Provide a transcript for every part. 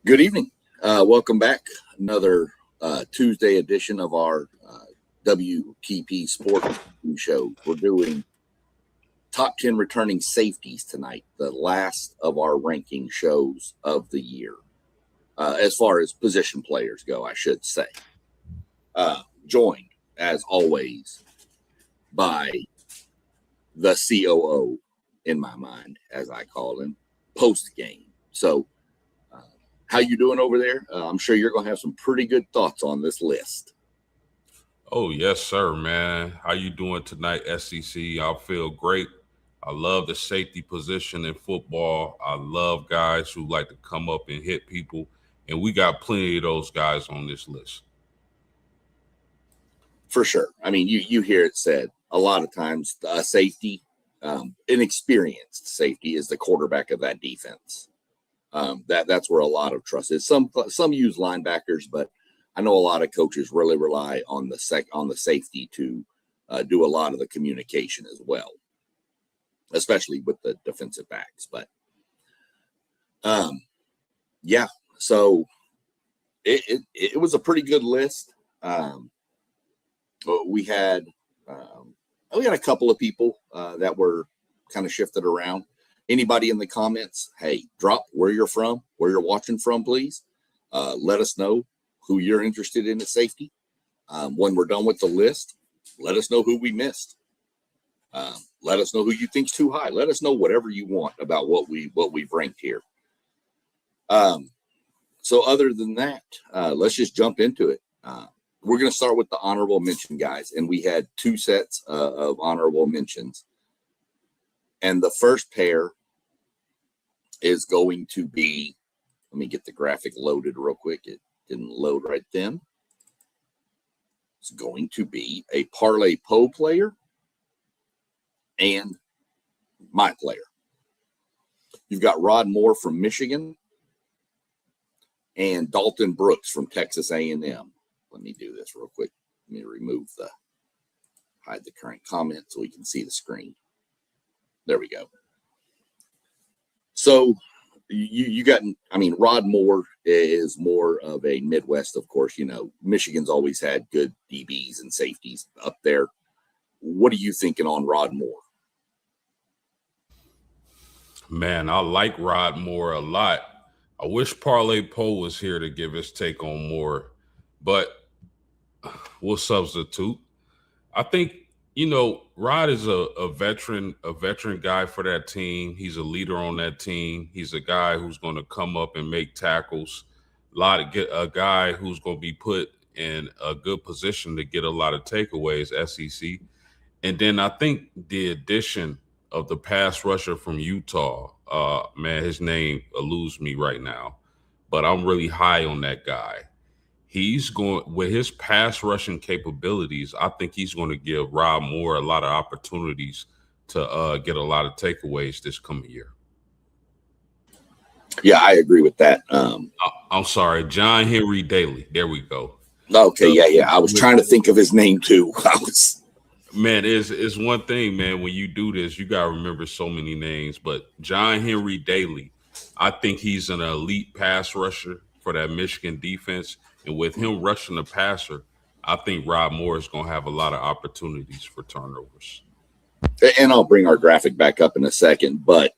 Good evening. Welcome back. Another Tuesday edition of our WTP SPORTS show. We're doing top 10 returning safeties tonight, the last of our ranking shows of the year, as far as position players go, I should say. Joined, as always, by the COO, in my mind, as I call him, post-game. So, how you doing over there? I'm sure you're going to have some pretty good thoughts on this list. Oh, yes, sir, man. How you doing tonight, SEC? I feel great. I love the safety position in football. I love guys who like to come up and hit people, and we got plenty of those guys on this list. For sure. I mean, you hear it said a lot of times, safety, an experienced safety is the quarterback of that defense. That's where a lot of trust is. Some use linebackers, but I know a lot of coaches really rely on the safety to do a lot of the communication as well, especially with the defensive backs. But yeah, so it was a pretty good list. We had a couple of people that were kind of shifted around. Anybody in the comments, hey, drop where you're from, where you're watching from, please. Let us know who you're interested in at safety. When we're done with the list, let us know who we missed. Let us know who you think's too high. Let us know whatever you want about what we've ranked here. So other than that, let's just jump into it. We're going to start with the honorable mention guys, and we had two sets of honorable mentions. And the first pair is going to be, let me get the graphic loaded real quick. It didn't load right then. It's going to be a Parlay Po player and my player. You've got Rod Moore from Michigan and Dalton Brooks from Texas A&M. Let me do this real quick. Let me hide the current comment so we can see the screen. There we go. So you got, I mean, Rod Moore is more of a Midwest, of course. You know, Michigan's always had good DBs and safeties up there. What are you thinking on Rod Moore? Man, I like Rod Moore a lot. I wish Parlay Po was here to give his take on Moore, but we'll substitute. I think, Rod is a veteran guy for that team. He's a leader on that team. He's a guy who's going to come up and make tackles. A guy who's going to be put in a good position to get a lot of takeaways, SEC. And then I think the addition of the pass rusher from Utah, man, his name eludes me right now, but I'm really high on that guy. He's going with his pass rushing capabilities. I think he's going to give Rod Moore a lot of opportunities to get a lot of takeaways this coming year. Yeah, I agree with that. I'm sorry, John Henry Daly. There we go. Okay, yeah. I was trying to think of his name too. Man, it's one thing, man. When you do this, you gotta remember so many names. But John Henry Daly, I think he's an elite pass rusher for that Michigan defense. And with him rushing the passer, I think Rod Moore is going to have a lot of opportunities for turnovers. And I'll bring our graphic back up in a second. But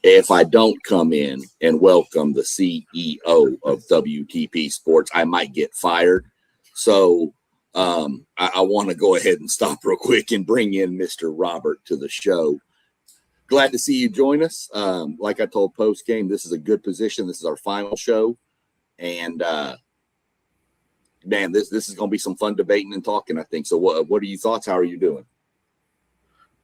if I don't come in and welcome the CEO of WTP Sports, I might get fired. So I want to go ahead and stop real quick and bring in Mr. Robert to the show. Glad to see you join us. Like I told post game, this is a good position. This is our final show. And man, this is going to be some fun debating and talking, I think. So what are your thoughts? How are you doing?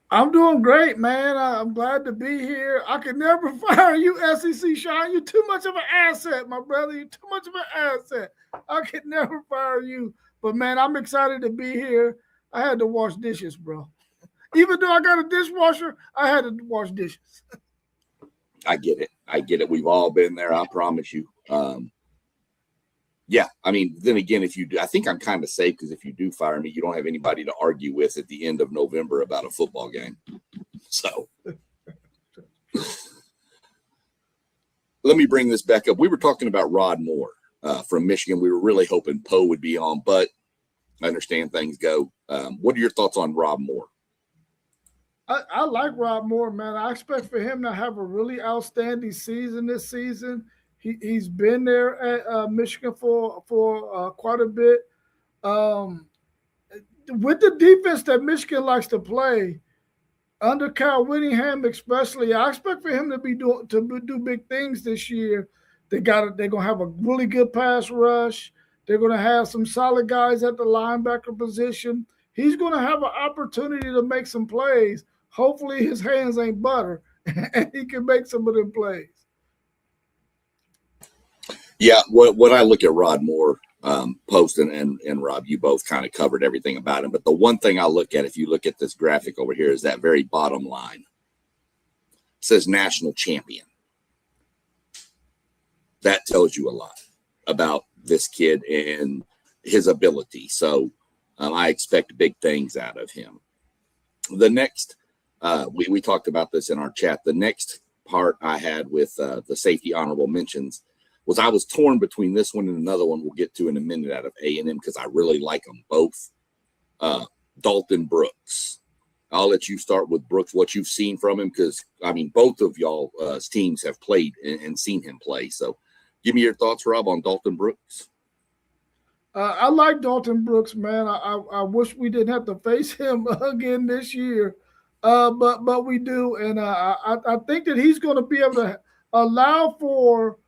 I'm doing great, man. I'm glad to be here. I could never fire you, SEC Sean. You're too much of an asset, my brother. You're too much of an asset. I could never fire you. But, man, I'm excited to be here. I had to wash dishes, bro. Even though I got a dishwasher, I had to wash dishes. I get it. We've all been there. I promise you. Yeah, I mean, then again, if you do, I think I'm kind of safe because if you do fire me, you don't have anybody to argue with at the end of November about a football game. So let me bring this back up. We were talking about Rod Moore from Michigan. We were really hoping Poe would be on, but I understand things go. What are your thoughts on Rob Moore? I like Rob Moore, man. I expect for him to have a really outstanding season this season. He's been there at Michigan for quite a bit. With the defense that Michigan likes to play, under Kyle Whittingham especially, I expect for him to do big things this year. They're gonna have a really good pass rush. They're gonna have some solid guys at the linebacker position. He's gonna have an opportunity to make some plays. Hopefully his hands ain't butter and he can make some of them plays. Yeah, when I look at Rod Moore, Post and Rob, you both kind of covered everything about him. But the one thing I look at, if you look at this graphic over here, is that very bottom line. It says national champion. That tells you a lot about this kid and his ability. So I expect big things out of him. The next, we talked about this in our chat. The next part I had with the safety honorable mentions was I was torn between this one and another one we'll get to in a minute out of A&M because I really like them both. Dalton Brooks. I'll let you start with Brooks, what you've seen from him, because, I mean, both of y'all's teams have played and seen him play. So give me your thoughts, Rob, on Dalton Brooks. I like Dalton Brooks, man. I wish we didn't have to face him again this year, but we do. And I think that he's going to be able to allow for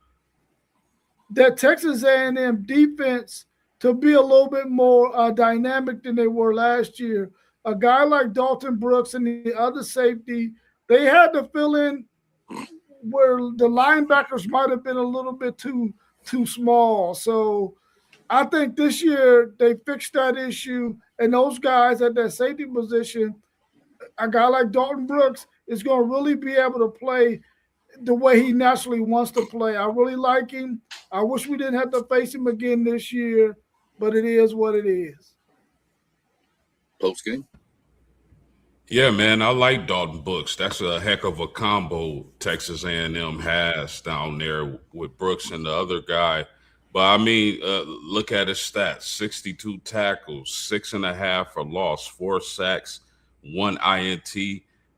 that Texas A&M defense to be a little bit more dynamic than they were last year. A guy like Dalton Brooks and the other safety, they had to fill in where the linebackers might have been a little bit too small. So I think this year they fixed that issue, and those guys at that safety position, a guy like Dalton Brooks is going to really be able to play the way he naturally wants to play. I really like him. I wish we didn't have to face him again this year, but it is what it is. Post game. Yeah, man, I like Dalton Brooks. That's a heck of a combo Texas A&M has down there with Brooks and the other guy. But, I mean, look at his stats. 62 tackles, 6.5 for loss, 4 sacks, 1 INT.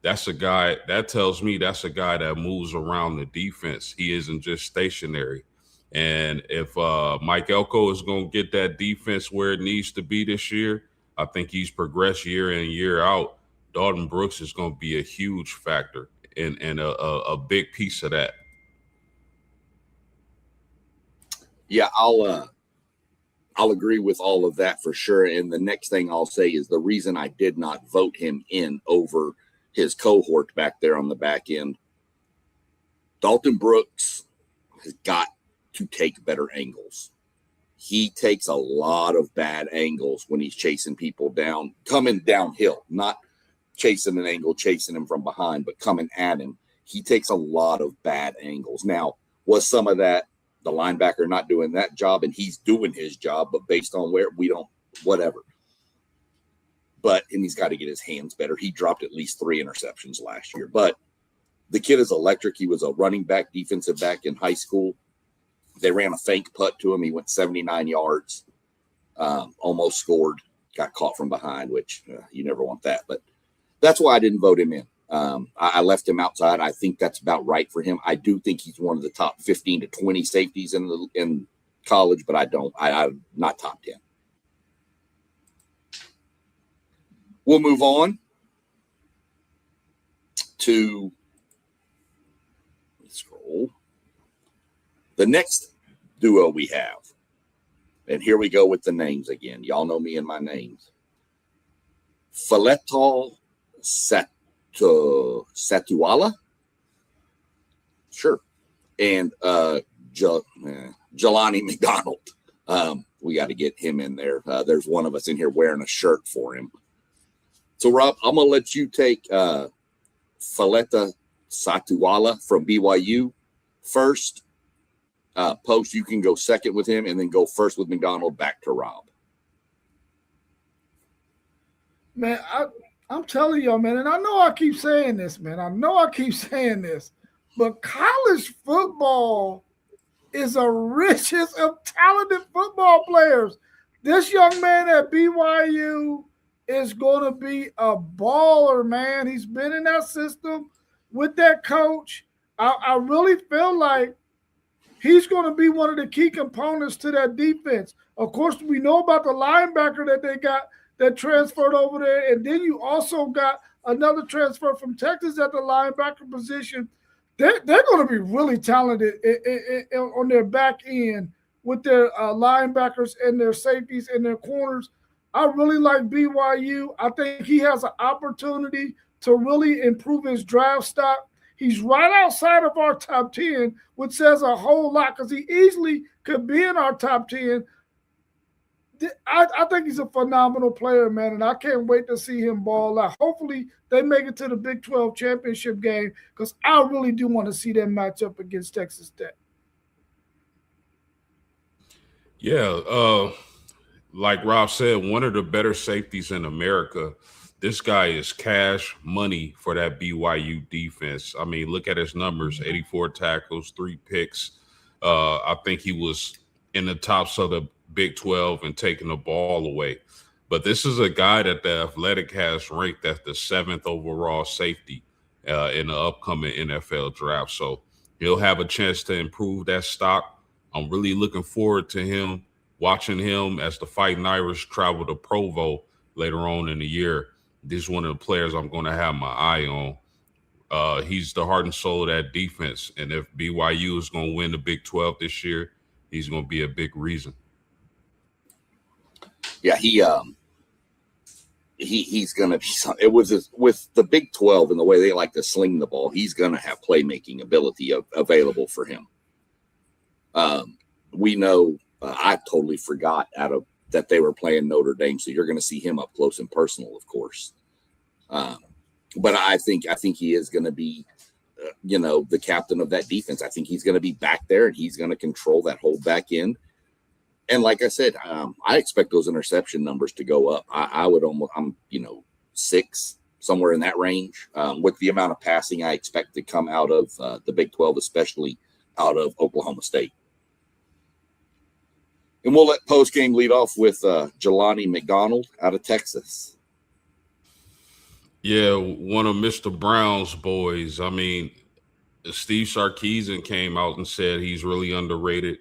That's a guy – that tells me that's a guy that moves around the defense. He isn't just stationary. And if Mike Elko is going to get that defense where it needs to be this year, I think he's progressed year in, year out. Dalton Brooks is going to be a huge factor and a big piece of that. Yeah, I'll agree with all of that for sure. And the next thing I'll say is the reason I did not vote him in over his cohort back there on the back end. Dalton Brooks has got to take better angles. He takes a lot of bad angles when he's chasing people down, coming downhill, not chasing an angle, chasing him from behind, but coming at him. He takes a lot of bad angles. Now, was some of that the linebacker not doing that job, and he's doing his job, but based on where we don't, whatever. And he's got to get his hands better. He dropped at least 3 interceptions last year. But the kid is electric. He was a running back, defensive back in high school. They ran a fake putt to him. He went 79 yards, almost scored, got caught from behind, which you never want that. But that's why I didn't vote him in. I left him outside. I think that's about right for him. I do think he's one of the top 15 to 20 safeties in college, but I'm not top 10. We'll move on to scroll. The next duo we have, and here we go with the names again. Y'all know me and my names. Faletal Satuala, sure, and Jelani McDonald. We got to get him in there. There's one of us in here wearing a shirt for him. So, Rob, I'm gonna let you take Faleta Satuala from BYU first. Post, you can go second with him, and then go first with McDonald. Back to Rob. Man, I'm telling y'all, man, and I know I keep saying this, man. But college football is a riches of talented football players. This young man at BYU is going to be a baller, man. He's been in that system with that coach. I really feel like he's going to be one of the key components to that defense. Of course, we know about the linebacker that they got that transferred over there. And then you also got another transfer from Texas at the linebacker position. They're going to be really talented on their back end with their linebackers and their safeties and their corners. I really like BYU. I think he has an opportunity to really improve his draft stock. He's right outside of our top 10, which says a whole lot because he easily could be in our top 10. I think he's a phenomenal player, man, and I can't wait to see him ball out. Hopefully they make it to the Big 12 championship game because I really do want to see them match up against Texas Tech. Yeah, like Rob said, one of the better safeties in America. This guy is cash money for that BYU defense. I mean, look at his numbers, 84 tackles, 3 picks. I think he was in the tops of the Big 12 and taking the ball away. But this is a guy that the Athletic has ranked as the 7th overall safety in the upcoming NFL draft. So he'll have a chance to improve that stock. I'm really looking forward to him, watching him as the Fighting Irish travel to Provo later on in the year. This is one of the players I'm going to have my eye on. He's the heart and soul of that defense. And if BYU is going to win the Big 12 this year, he's going to be a big reason. Yeah, he's going to be. It was with the Big 12 and the way they like to sling the ball. He's going to have playmaking ability available for him. We know. I totally forgot that they were playing Notre Dame, so you're going to see him up close and personal, of course. But I think he is going to be, the captain of that defense. I think he's going to be back there and he's going to control that whole back end. And like I said, I expect those interception numbers to go up. I'm 6, somewhere in that range, with the amount of passing I expect to come out of the Big 12, especially out of Oklahoma State. And we'll let postgame lead off with Jelani McDonald out of Texas. Yeah, one of Mr. Brown's boys. I mean, Steve Sarkisian came out and said he's really underrated,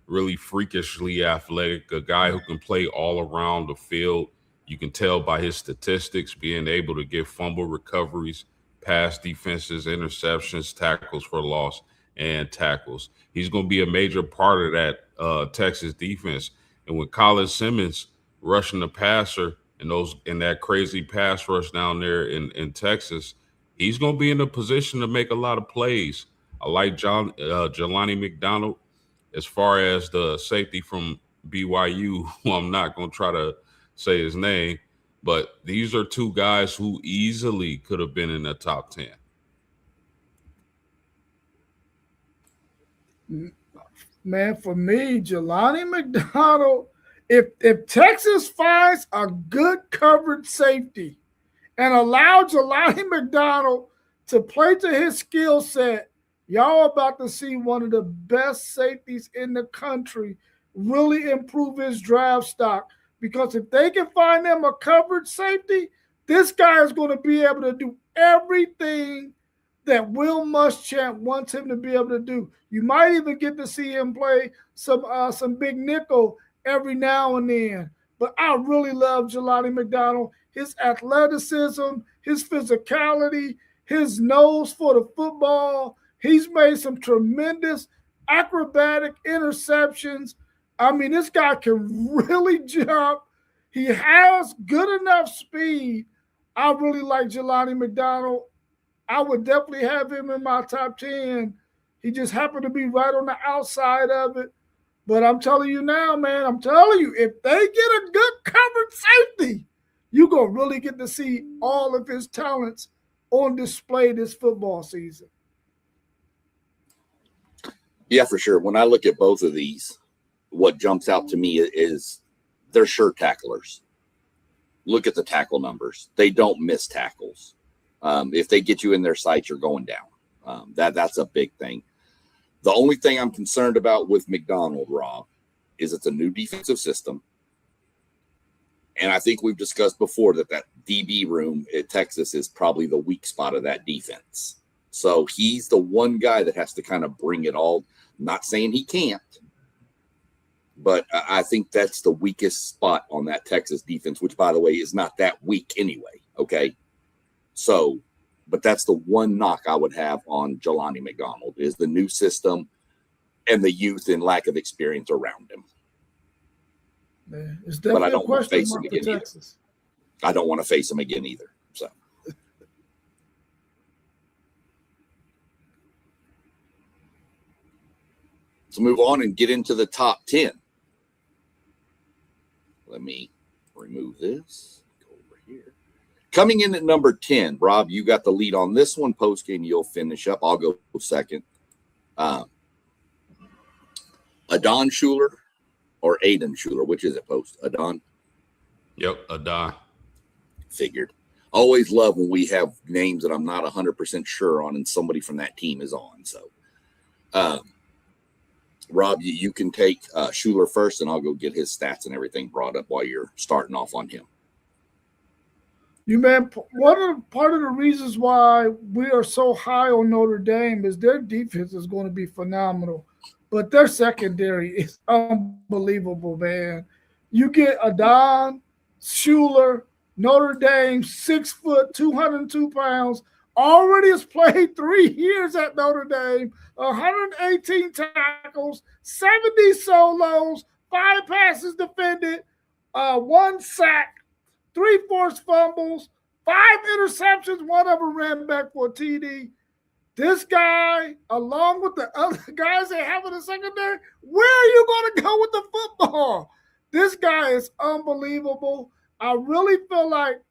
really freakishly athletic, a guy who can play all around the field. You can tell by his statistics, being able to get fumble recoveries, pass defenses, interceptions, tackles for loss, and tackles. He's going to be a major part of that Texas defense. And with Colin Simmons rushing the passer and that crazy pass rush down there in Texas, he's going to be in a position to make a lot of plays. I like Jelani McDonald. As far as the safety from BYU, who I'm not going to try to say his name, but these are two guys who easily could have been in the top 10. Man, for me, Jelani McDonald, if Texas finds a good covered safety and allow Jelani McDonald to play to his skill set, y'all about to see one of the best safeties in the country really improve his draft stock. Because if they can find them a covered safety, this guy is going to be able to do everything that Will Muschamp wants him to be able to do. You might even get to see him play some big nickel every now and then. But I really love Jelani McDonald, his athleticism, his physicality, his nose for the football. He's made some tremendous acrobatic interceptions. I mean, this guy can really jump. He has good enough speed. I really like Jelani McDonald. I would definitely have him in my top 10. He just happened to be right on the outside of it. But I'm telling you now, man, if they get a good covered safety, you're going to really get to see all of his talents on display this football season. Yeah, for sure. When I look at both of these, what jumps out to me is they're sure tacklers. Look at the tackle numbers. They don't miss tackles. If they get you in their sights, you're going down. That's a big thing. The only thing I'm concerned about with McDonald, Rob, is it's a new defensive system. And I think we've discussed before that DB room at Texas is probably the weak spot of that defense. So he's the one guy that has to kind of bring it all. I'm not saying he can't, but I think that's the weakest spot on that Texas defense, which, by the way, is not that weak anyway. Okay. So, but that's the one knock I would have on Jelani McDonald is the new system and the youth and lack of experience around him. Man, it's definitely a question mark for Texas. I don't want to face him again either. So, let's move on and get into the top 10. Let me remove this. Go over here. Coming in at number 10, Rob, you got the lead on this one. Post game, you'll finish up. I'll go second. Adon Schuler or Aiden Schuler, which is it, Post? Adon? Yep, Adon. Figured. Always love when we have names that I'm not 100% sure on and somebody from that team is on. So, Rob, you can take Schuler first, and I'll go get his stats and everything brought up while you're starting off on him. Part of the reasons why we are so high on Notre Dame is their defense is going to be phenomenal, but their secondary is unbelievable, man. You get Adon Schuler, Notre Dame, 6 foot, 202 pounds, already has played 3 years at Notre Dame, 118 tackles, 70 solos, 5 passes defended, 1 sack, 3 forced fumbles, 5 interceptions, 1 of them ran back for a TD. This guy, along with the other guys they have in the secondary, where are you going to go with the football? This guy is unbelievable. I really feel like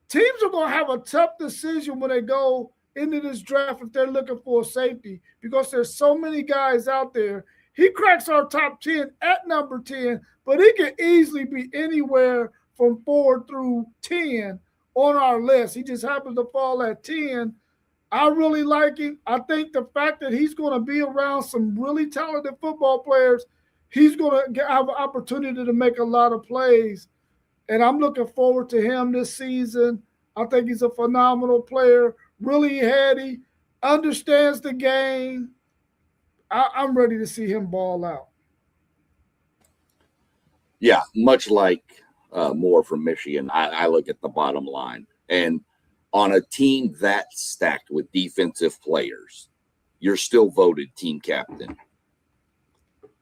teams are going to have a tough decision when they go into this draft if they're looking for a safety because there's so many guys out there. He cracks our top 10 at number 10, but he can easily be anywhere from 4 through 10 on our list. He just happens to fall at 10. I really like him. I think the fact that he's going to be around some really talented football players, he's going to have an opportunity to make a lot of plays. And I'm looking forward to him this season. I think he's a phenomenal player, really heady, understands the game. I'm ready to see him ball out. Yeah, much like Moore from Michigan, I look at the bottom line. And on a team that stacked with defensive players, you're still voted team captain.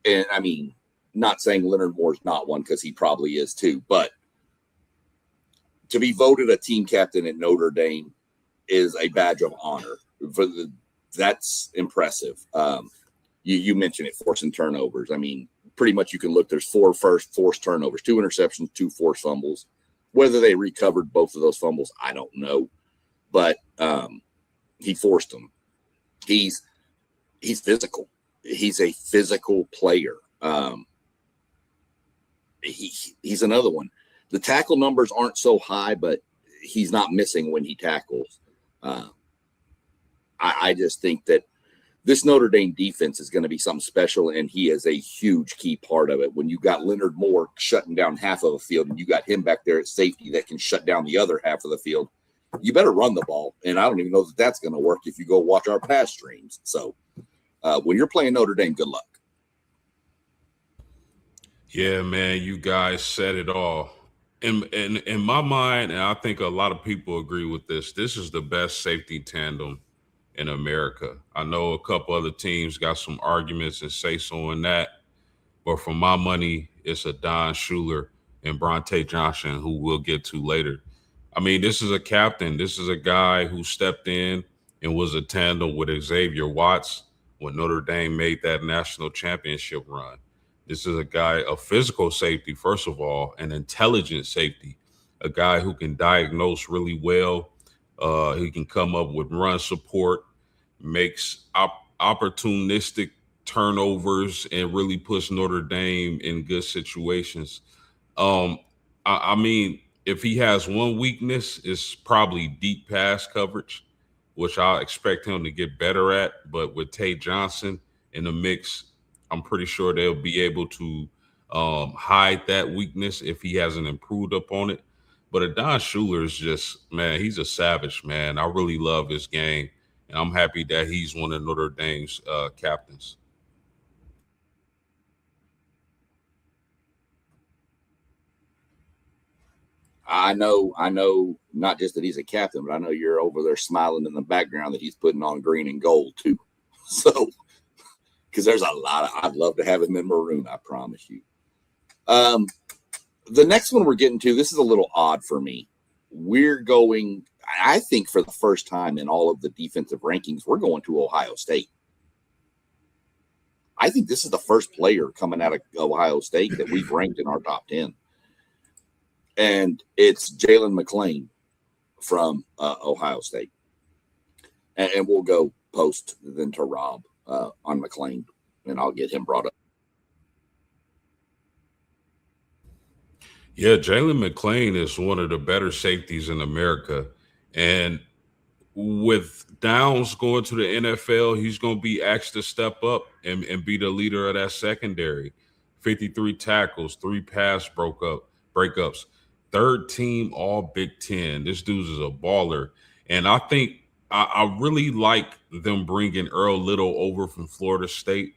And, I mean, not saying Leonard Moore's not one because he probably is too, but to be voted a team captain at Notre Dame is a badge of honor. That's impressive. You mentioned it, forcing turnovers. I mean, pretty much you can look, there's 4 forced turnovers, 2 interceptions, 2 forced fumbles. Whether they recovered both of those fumbles, I don't know. But he forced them. He's physical. He's a physical player. He's another one. The tackle numbers aren't so high, but he's not missing when he tackles. I just think that this Notre Dame defense is going to be something special, and he is a huge key part of it. When you got Leonard Moore shutting down half of the field and you got him back there at safety that can shut down the other half of the field, you better run the ball. And I don't even know that that's going to work if you go watch our pass streams. So when you're playing Notre Dame, good luck. Yeah, man, you guys said it all. In my mind, and I think a lot of people agree with this is the best safety tandem in America. I know a couple other teams got some arguments and say so in that, but for my money, it's Adon Schuler and Bronte Johnson, who we'll get to later. I mean, this is a captain. This is a guy who stepped in and was a tandem with Xavier Watts when Notre Dame made that national championship run. This is a guy, a physical safety, first of all, an intelligent safety, a guy who can diagnose really well. He can come up with run support, makes opportunistic turnovers, and really puts Notre Dame in good situations. I mean, if he has one weakness, it's probably deep pass coverage. which I expect him to get better at. But with Tate Johnson in the mix, I'm pretty sure they'll be able to hide that weakness if he hasn't improved upon it. But Adon Schuler is just, man, he's a savage, man. I really love his game, and I'm happy that he's one of Notre Dame's captains. I know not just that he's a captain, but I know you're over there smiling in the background that he's putting on green and gold too. So, because there's a lot I'd love to have him in maroon, I promise you. The next one we're getting to, this is a little odd for me. We're going, I think for the first time in all of the defensive rankings, we're going to Ohio State. I think this is the first player coming out of Ohio State that we've ranked in our top 10. And it's Jalen McClain from Ohio State. And we'll go post then to Rob on McClain, and I'll get him brought up. Yeah, Jalen McClain is one of the better safeties in America. And with Downs going to the NFL, he's going to be asked to step up and be the leader of that secondary. 53 tackles, 3 pass breakups, third team all Big Ten. This dude is a baller. And I think I really like them bringing Earl Little over from Florida State.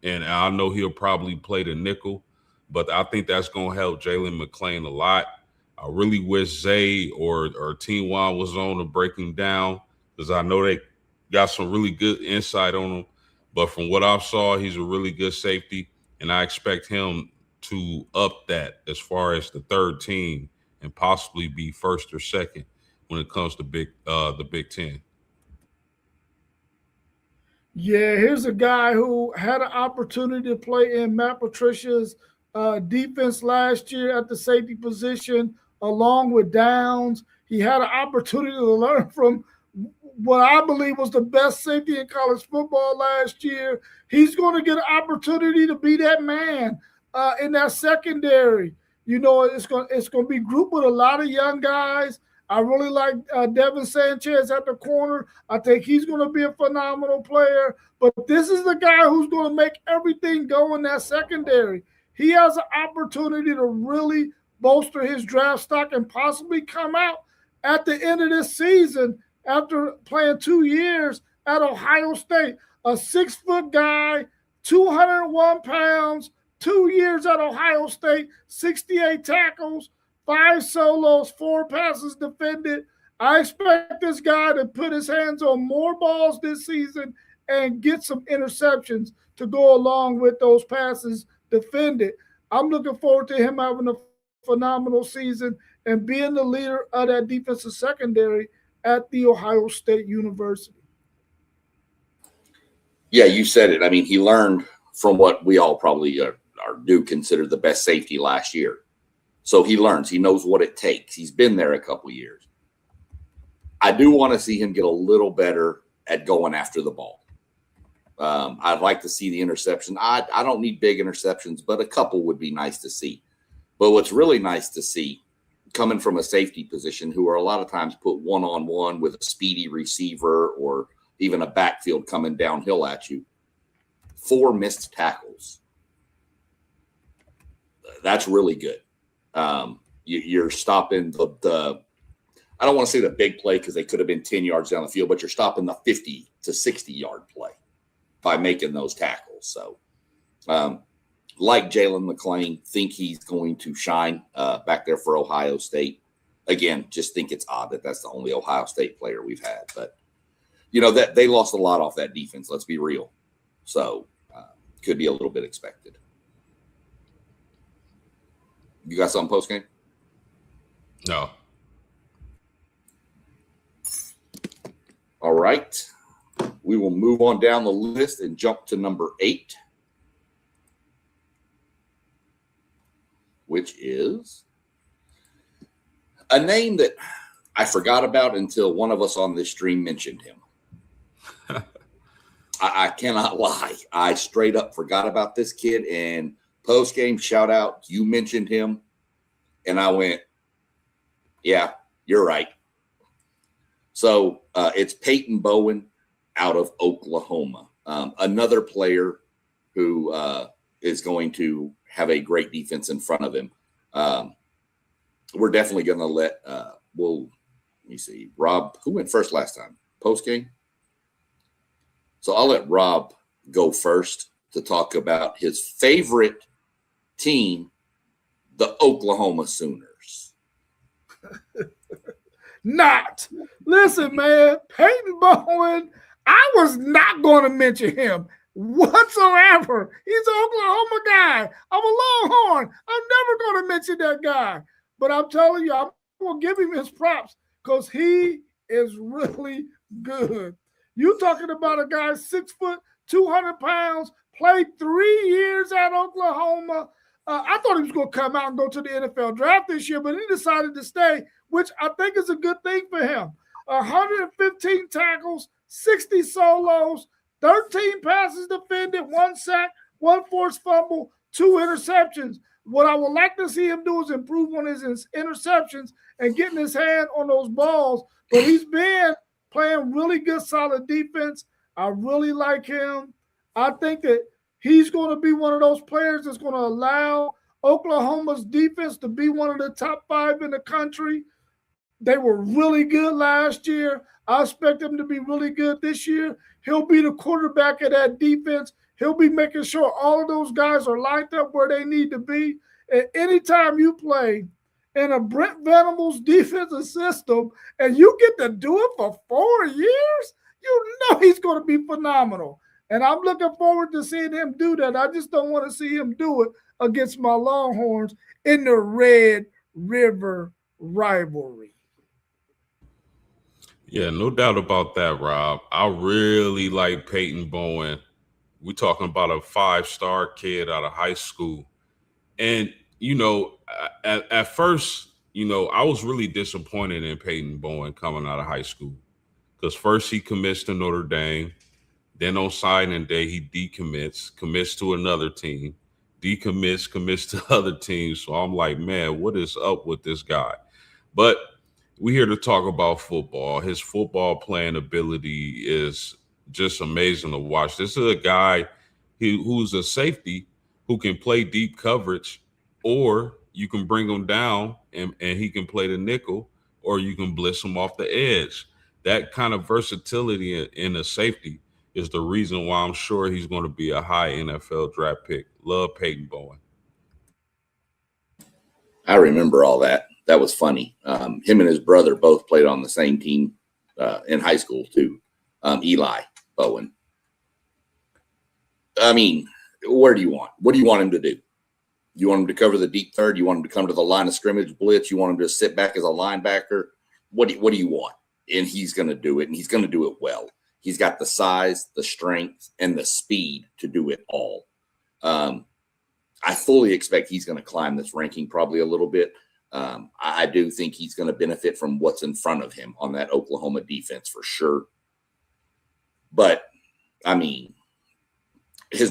And I know he'll probably play the nickel, but I think that's going to help Jalen McClain a lot. I really wish Zay or Team Juan was on to break him down, because I know they got some really good insight on him. But from what I saw, he's a really good safety, and I expect him to up that as far as the third team and possibly be first or second when it comes to the Big Ten. Yeah, here's a guy who had an opportunity to play in Matt Patricia's defense last year at the safety position, along with Downs. He had an opportunity to learn from what I believe was the best safety in college football last year. He's going to get an opportunity to be that man in that secondary. You know, it's going to be grouped with a lot of young guys. I really like Devin Sanchez at the corner. I think he's going to be a phenomenal player. But this is the guy who's going to make everything go in that secondary. He has an opportunity to really bolster his draft stock and possibly come out at the end of this season after playing 2 years at Ohio State. A 6-foot guy, 201 pounds, 2 years at Ohio State, 68 tackles, 5 solos, 4 passes defended. I expect this guy to put his hands on more balls this season and get some interceptions to go along with those passes defended. I'm looking forward to him having a phenomenal season and being the leader of that defensive secondary at the Ohio State University. Yeah, you said it. I mean, he learned from what we all probably do consider the best safety last year. So he learns. He knows what it takes. He's been there a couple of years. I do want to see him get a little better at going after the ball. I'd like to see the interception. I don't need big interceptions, but a couple would be nice to see. But what's really nice to see, coming from a safety position, who are a lot of times put one-on-one with a speedy receiver or even a backfield coming downhill at you, 4 missed tackles. That's really good. You're stopping the I don't want to say the big play because they could have been 10 yards down the field, but you're stopping the 50 to 60-yard play by making those tackles. So, like Jalen McClain, think he's going to shine back there for Ohio State. Again, just think it's odd that that's the only Ohio State player we've had. But, you know, that they lost a lot off that defense. Let's be real. So, could be a little bit expected. You got something post-game? No. All right. We will move on down the list and jump to number 8, which is a name that I forgot about until one of us on this stream mentioned him. I cannot lie. I straight up forgot about this kid, and post-game shout out, you mentioned him, and I went, yeah, you're right. So it's Peyton Bowen out of Oklahoma, another player who is going to have a great defense in front of him. We're definitely going to let let me see, Rob, who went first last time? Post game? So I'll let Rob go first to talk about his favorite team, the Oklahoma Sooners. Not. Listen, man, Peyton Bowen, I was not going to mention him whatsoever. He's an Oklahoma guy. I'm a Longhorn. I'm never going to mention that guy. But I'm telling you, I'm going to give him his props because he is really good. You talking about a guy 6 foot, 200 pounds, played 3 years at Oklahoma. I thought he was going to come out and go to the NFL draft this year, but he decided to stay, which I think is a good thing for him. 115 tackles, 60 solos, 13 passes defended, 1 sack, 1 forced fumble, 2 interceptions. What I would like to see him do is improve on his interceptions and getting his hand on those balls. But he's been playing really good, solid defense. I really like him. I think that he's going to be one of those players that's going to allow Oklahoma's defense to be one of the top 5 in the country. They were really good last year. I expect them to be really good this year. He'll be the quarterback of that defense. He'll be making sure all of those guys are lined up where they need to be. And anytime you play in a Brent Venables defensive system and you get to do it for 4 years, you know he's going to be phenomenal. And I'm looking forward to seeing him do that. I just don't want to see him do it against my Longhorns in the Red River rivalry. Yeah, no doubt about that, Rob. I really like Peyton Bowen. We're talking about a 5-star kid out of high school. And, at first, I was really disappointed in Peyton Bowen coming out of high school because first he commits to Notre Dame. Then on signing day, he commits to another team, commits to other teams. So I'm like, man, what is up with this guy? But we're here to talk about football. His football playing ability is just amazing to watch. This is a guy who's a safety who can play deep coverage, or you can bring him down and he can play the nickel, or you can blitz him off the edge. That kind of versatility in a safety is the reason why I'm sure he's going to be a high NFL draft pick. Love Peyton Bowen. I remember all that. That was funny. Him and his brother both played on the same team in high school too. Eli Bowen. I mean, what do you want him to do? You want him to cover the deep third? You want him to come to the line of scrimmage blitz? You want him to sit back as a linebacker? What do you want? And he's going to do it, and he's going to do it well. He's got the size, the strength, and the speed to do it all. I fully expect he's going to climb this ranking probably a little bit. I do think he's going to benefit from what's in front of him on that Oklahoma defense for sure. But, I mean, his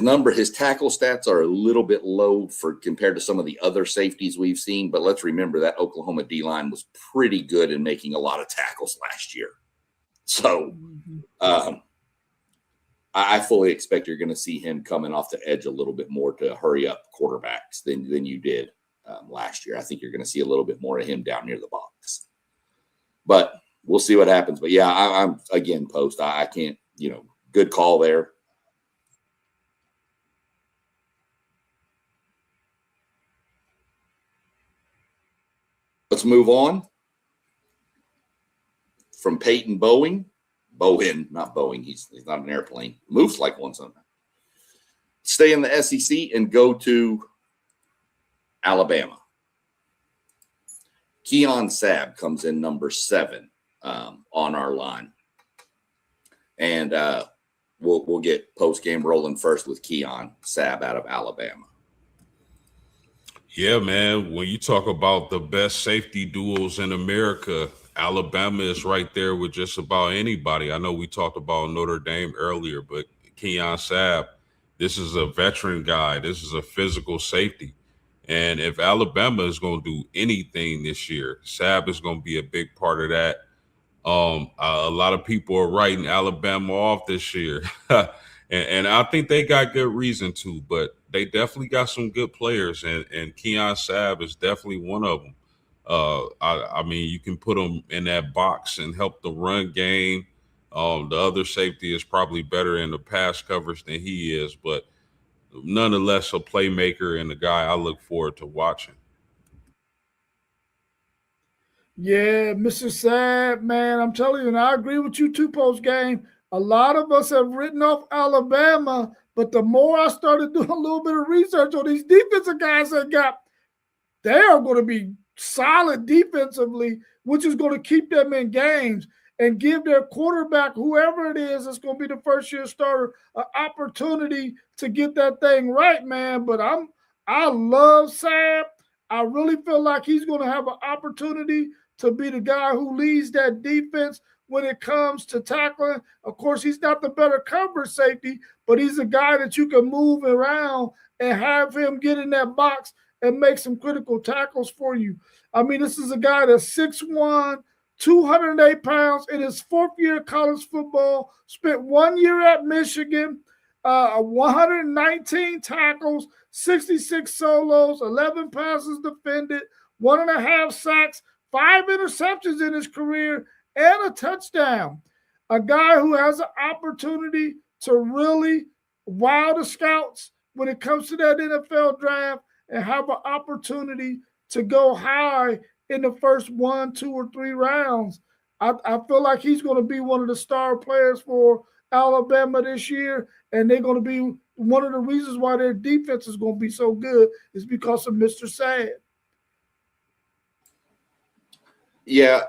tackle stats are a little bit low compared to some of the other safeties we've seen. But let's remember that Oklahoma D-line was pretty good in making a lot of tackles last year. So I fully expect you're going to see him coming off the edge a little bit more to hurry up quarterbacks than you did last year. I think you're going to see a little bit more of him down near the box. But we'll see what happens. But, yeah, I'm again, Post. I can't, good call there. Let's move on from Peyton Bowen, not Boeing. He's not an airplane. Moves like one sometimes. Stay in the SEC and go to Alabama. Keon Sabb comes in number 7 on our line. And we'll get post-game rolling first with Keon Sabb out of Alabama. Yeah, man. When you talk about the best safety duos in America, Alabama is right there with just about anybody. I know we talked about Notre Dame earlier, but Keon Sabb, this is a veteran guy. This is a physical safety. And if Alabama is going to do anything this year, Sabb is going to be a big part of that. A lot of people are writing Alabama off this year, and I think they got good reason to. But they definitely got some good players, and Keon Sabb is definitely one of them. I mean, you can put him in that box and help the run game. The other safety is probably better in the pass coverage than he is, but nonetheless, a playmaker and a guy I look forward to watching. Yeah, Mr. Sad, man, I'm telling you, and I agree with you too, post game. A lot of us have written off Alabama, but the more I started doing a little bit of research on these defensive guys that got, they are going to be solid defensively, which is going to keep them in games and give their quarterback, whoever it is, that's going to be the first year starter, an opportunity to get that thing right, man. But I love Sam. I really feel like he's going to have an opportunity to be the guy who leads that defense when it comes to tackling. Of course, he's not the better coverage safety, but he's a guy that you can move around and have him get in that box and make some critical tackles for you. I mean, this is a guy that's 6'1", 208 pounds in his fourth year of college football, spent 1 year at Michigan, 119 tackles, 66 solos, 11 passes defended, 1.5 sacks, 5 interceptions in his career, and a touchdown. A guy who has an opportunity to really wow the scouts when it comes to that NFL draft and have an opportunity to go high in the first 1, 2, or 3 rounds. I feel like he's going to be one of the star players for Alabama this year, and they're going to be one of the reasons why their defense is going to be so good is because of Mr. Sad. Yeah,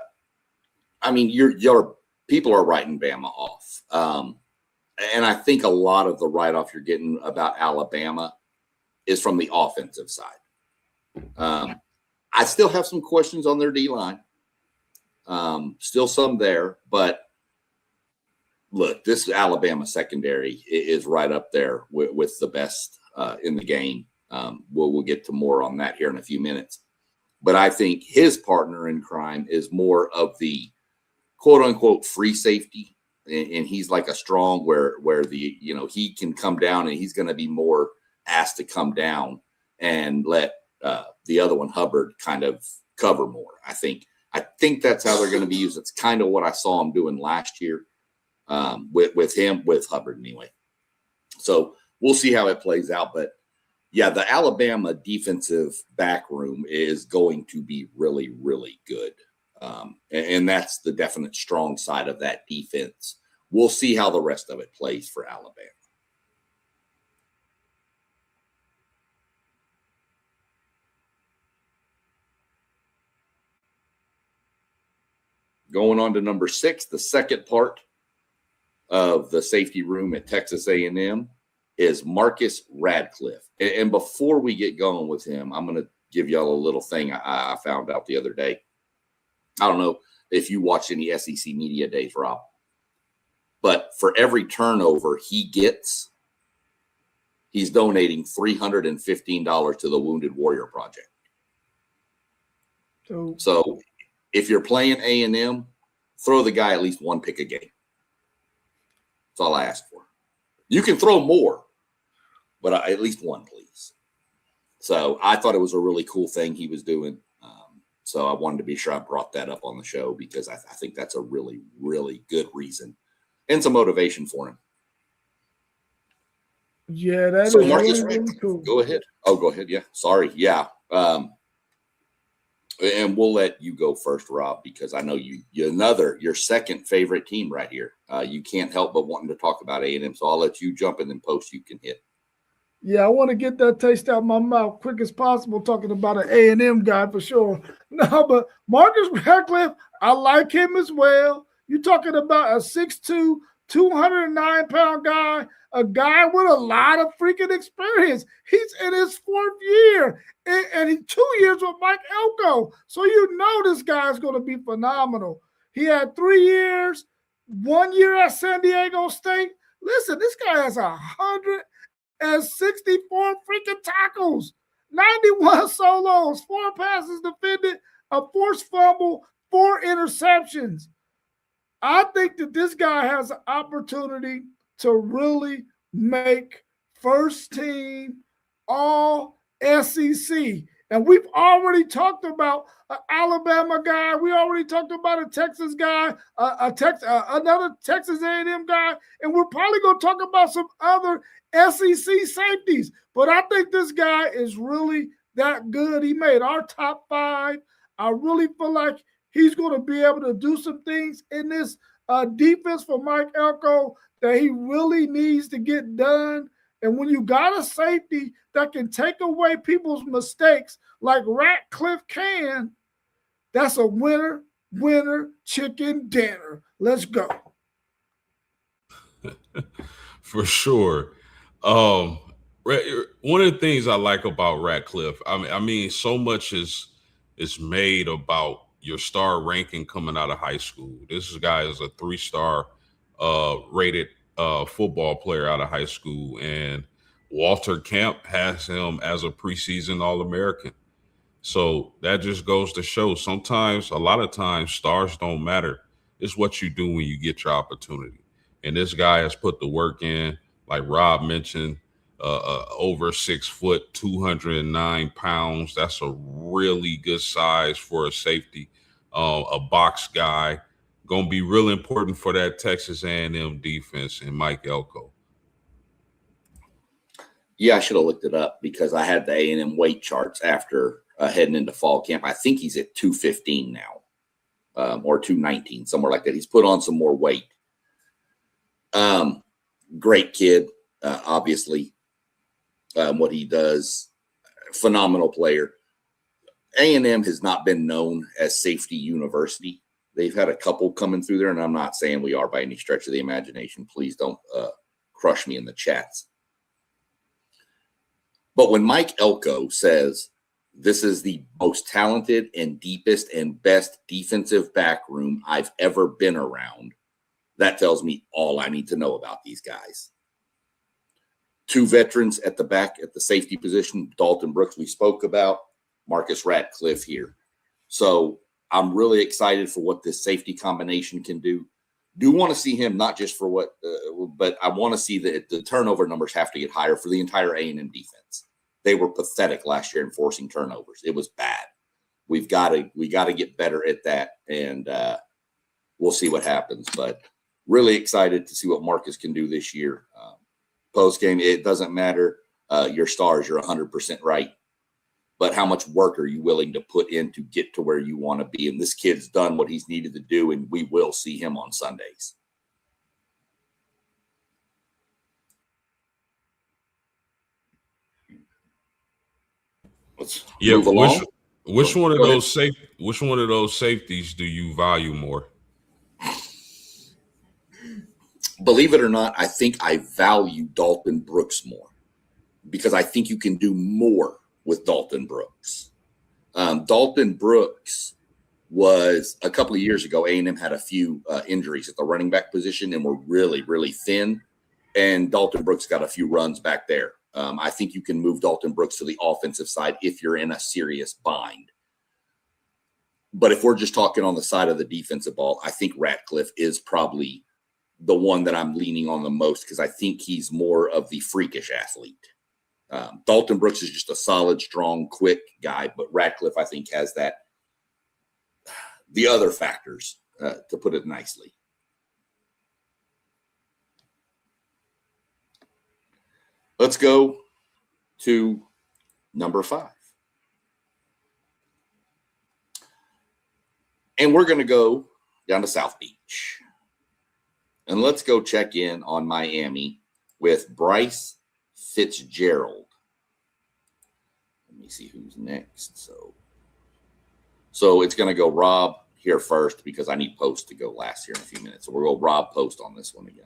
I mean, your people are writing Bama off, and I think a lot of the write-off you're getting about Alabama is from the offensive side. I still have some questions on their D-line, still some there, but look, this Alabama secondary is right up there with the best in the game. We'll get to more on that here in a few minutes. But I think his partner in crime is more of the quote unquote free safety. And he's like a strong where the, he can come down and he's going to be more asked to come down and let the other one, Hubbard, kind of cover more. I think that's how they're going to be used. It's kind of what I saw him doing last year with Hubbard anyway. So we'll see how it plays out. But yeah, the Alabama defensive back room is going to be really, really good. And that's the definite strong side of that defense. We'll see how the rest of it plays for Alabama. Going on to number 6, the second part of the safety room at Texas A&M is Marcus Radcliffe. And before we get going with him, I'm going to give y'all a little thing I found out the other day. I don't know if you watch any SEC media days, Rob, but for every turnover he gets, he's donating $315 to the Wounded Warrior Project. So if you're playing A&M, throw the guy at least one pick a game. That's all I ask for. You can throw more, but at least one, please. So I thought it was a really cool thing he was doing. So I wanted to be sure I brought that up on the show because I think that's a really, really good reason and some motivation for him. Yeah, that so is Marcus, really cool. Go ahead. Oh, go ahead. Yeah. Sorry. Yeah. And we'll let you go first, Rob, because I know your second favorite team right here. You can't help but wanting to talk about A&M, so I'll let you jump and then post you can hit. Yeah, I want to get that taste out of my mouth quick as possible, talking about an A&M guy for sure. No, but Marcus Radcliffe, I like him as well. You're talking about a 6'2", 209-pound guy, a guy with a lot of freaking experience. He's in his 4th year, and he's 2 years with Mike Elko. So you know this guy's going to be phenomenal. He had 3 years, 1 year at San Diego State. Listen, this guy has 164 freaking tackles, 91 solos, 4 passes defended, a forced fumble, 4 interceptions. I think that this guy has an opportunity to really make first team all SEC. And we've already talked about an Alabama guy. We already talked about a Texas guy, another Texas A&M guy, and we're probably going to talk about some other SEC safeties. But I think this guy is really that good. He made our top 5. I really feel like he's going to be able to do some things in this defense for Mike Elko that he really needs to get done. And when you got a safety that can take away people's mistakes like Ratcliffe can, that's a winner, winner, chicken dinner. Let's go. For sure. One of the things I like about Ratcliffe, I mean, so much is made about your star ranking coming out of high school. This guy is a 3-star rated football player out of high school, and Walter Camp has him as a preseason All-American. So that just goes to show sometimes, a lot of times, stars don't matter. It's what you do when you get your opportunity. And this guy has put the work in, like Rob mentioned, over 6 foot, 209 pounds. That's a really good size for a safety, a box guy. Going to be real important for that Texas A&M defense and Mike Elko. Yeah, I should have looked it up because I had the A&M weight charts after heading into fall camp. I think he's at 215 now, or 219, somewhere like that. He's put on some more weight. Great kid, obviously. What he does, phenomenal player. A&M has not been known as safety university. They've had a couple coming through there, and I'm not saying we are by any stretch of the imagination. Please don't crush me in the chats. But when Mike Elko says this is the most talented and deepest and best defensive back room I've ever been around, that tells me all I need to know about these guys. 2 veterans at the back at the safety position, Dalton Brooks we spoke about, Marcus Ratcliffe here. So I'm really excited for what this safety combination can do. Do want to see him not just for what, but I want to see that the turnover numbers have to get higher for the entire A&M defense. They were pathetic last year in forcing turnovers. It was bad. We got to get better at that, and we'll see what happens. But really excited to see what Marcus can do this year. Post game, it doesn't matter your stars. You're 100% right. But how much work are you willing to put in to get to where you want to be? And this kid's done what he's needed to do, and we will see him on Sundays. Let's move along. Which one of those safeties do you value more? Believe it or not, I think I value Dalton Brooks more because I think you can do more with Dalton Brooks. Dalton Brooks was a couple of years ago, A&M had a few injuries at the running back position and were really, really thin. And Dalton Brooks got a few runs back there. I think you can move Dalton Brooks to the offensive side if you're in a serious bind. But if we're just talking on the side of the defensive ball, I think Ratcliffe is probably the one that I'm leaning on the most because I think he's more of the freakish athlete. Dalton Brooks is just a solid, strong, quick guy, but Ratcliffe, I think, has the other factors, to put it nicely. Let's go to number 5. And we're going to go down to South Beach. And let's go check in on Miami with Bryce Fitzgerald. Let me see who's next. So it's going to go Rob here first because I need Post to go last here in a few minutes. So we'll go Rob Post on this one again.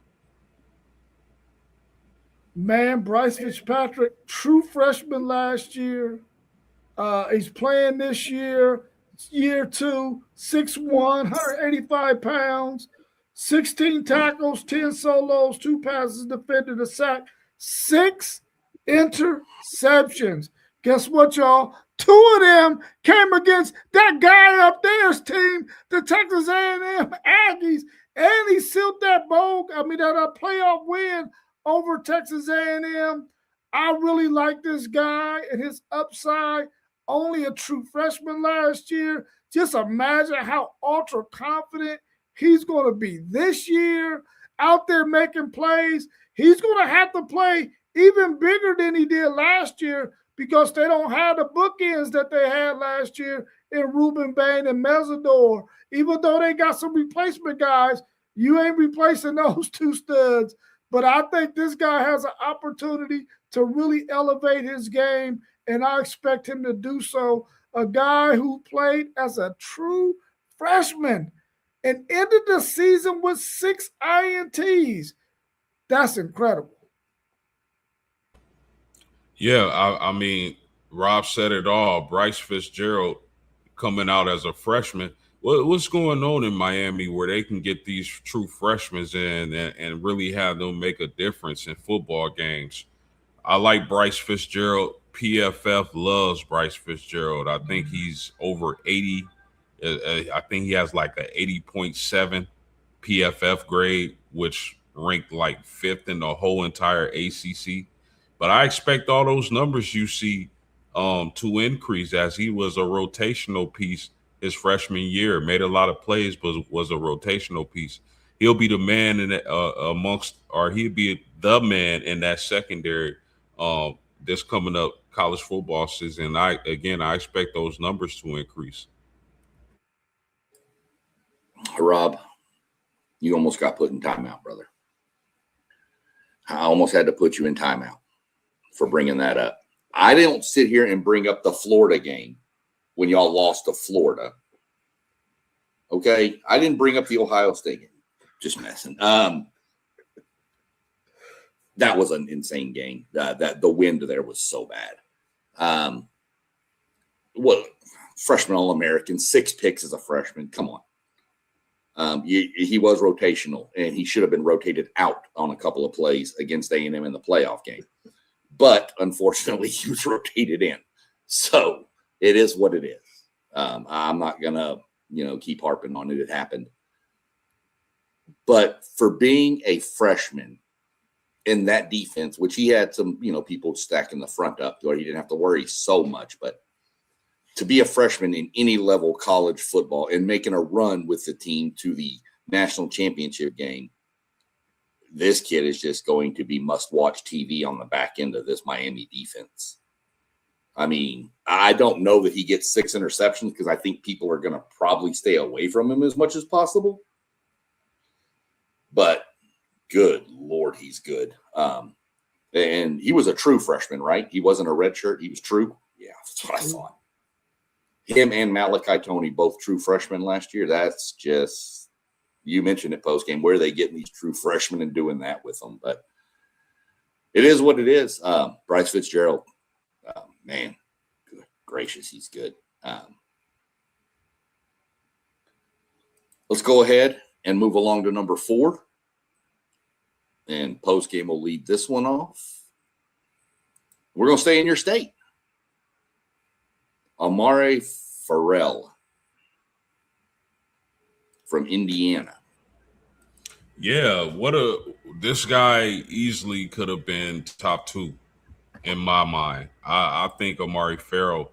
Man, Bryce Fitzpatrick, true freshman last year. He's playing this year, year 2, 6'1", 185 pounds, 16 tackles, 10 solos, 2 passes defended, a sack, 6 interceptions. Guess what, y'all? 2 of them came against that guy up there's team, the Texas A&M Aggies. And he sealed that that playoff win over Texas A&M. I really like this guy and his upside. Only a true freshman last year. Just imagine how ultra confident he's going to be this year, out there making plays. He's going to have to play even bigger than he did last year because they don't have the bookends that they had last year in Ruben Bain and Mesidor. Even though they got some replacement guys, you ain't replacing those two studs. But I think this guy has an opportunity to really elevate his game, and I expect him to do so. A guy who played as a true freshman and ended the season with 6 INTs. That's incredible. Yeah, I mean, Rob said it all. Bryce Fitzgerald coming out as a freshman. What's going on in Miami where they can get these true freshmen in and really have them make a difference in football games? I like Bryce Fitzgerald. PFF loves Bryce Fitzgerald. I think he's over 80. I think he has like an 80.7 PFF grade, which ranked like 5th in the whole entire ACC. But I expect all those numbers you see to increase as he was a rotational piece his freshman year. Made a lot of plays, but was a rotational piece. He'll be the man in he'll be the man in that secondary this coming up college football season. I expect those numbers to increase. Rob, you almost got put in timeout, brother. I almost had to put you in timeout for bringing that up. I don't sit here and bring up the Florida game when y'all lost to Florida. Okay? I didn't bring up the Ohio State game. Just messing. That was an insane game. That the wind there was so bad. Freshman All-American, 6 picks as a freshman. Come on. He was rotational, and he should have been rotated out on a couple of plays against A&M in the playoff game. But unfortunately, he was rotated in. So it is what it is. I'm not gonna, keep harping on it. It happened. But for being a freshman in that defense, which he had some, people stacking the front up to where he didn't have to worry so much, but to be a freshman in any level college football and making a run with the team to the national championship game, this kid is just going to be must-watch TV on the back end of this Miami defense. I mean, I don't know that he gets 6 interceptions because I think people are going to probably stay away from him as much as possible. But good Lord, he's good. And he was a true freshman, right? He wasn't a redshirt. He was true. Yeah, that's what I thought. Him and Malachi Toney, both true freshmen last year. That's just, you mentioned it post game. Where are they getting these true freshmen and doing that with them? But it is what it is. Bryce Fitzgerald, man, good gracious, he's good. Let's go ahead and move along to number 4. And post game will lead this one off. We're going to stay in your state. Amari Farrell from Indiana. Yeah, this guy easily could have been top 2 in my mind. I think Amari Farrell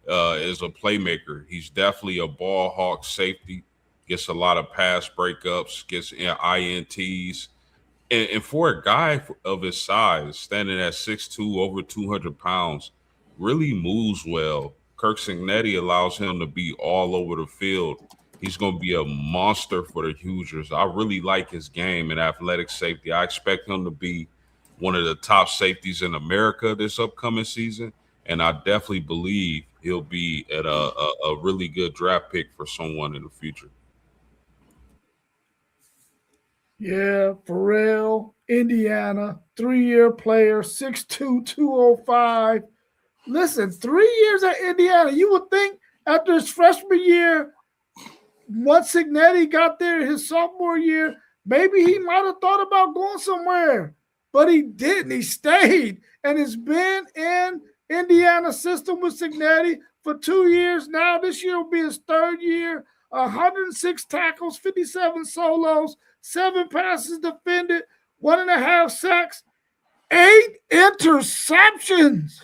is a playmaker. He's definitely a ball hawk safety, gets a lot of pass breakups, gets INTs. And for a guy of his size, standing at 6'2", over 200 pounds, really moves well. Kirk Cignetti allows him to be all over the field. He's going to be a monster for the Hoosiers. I really like his game and athletic safety. I expect him to be one of the top safeties in America this upcoming season, and I definitely believe he'll be at a really good draft pick for someone in the future. Yeah, Farrell, Indiana, 3-year player, 6'2", 205. Listen, 3 years at Indiana. You would think after his freshman year, once Cignetti got there his sophomore year, maybe he might have thought about going somewhere. But he didn't. He stayed and has been in Indiana system with Cignetti for 2 years now. This year will be his 3rd year. 106 tackles, 57 solos, 7 passes defended, 1.5 sacks, 8 interceptions.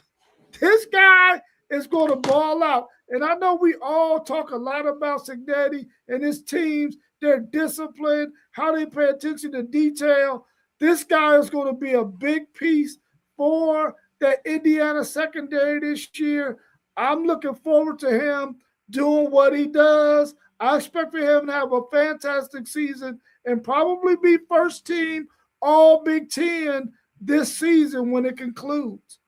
This guy is going to ball out. And I know we all talk a lot about Cignetti and his teams, their discipline, how they pay attention to detail. This guy is going to be a big piece for the Indiana secondary this year. I'm looking forward to him doing what he does. I expect for him to have a fantastic season and probably be first team All Big Ten this season when it concludes.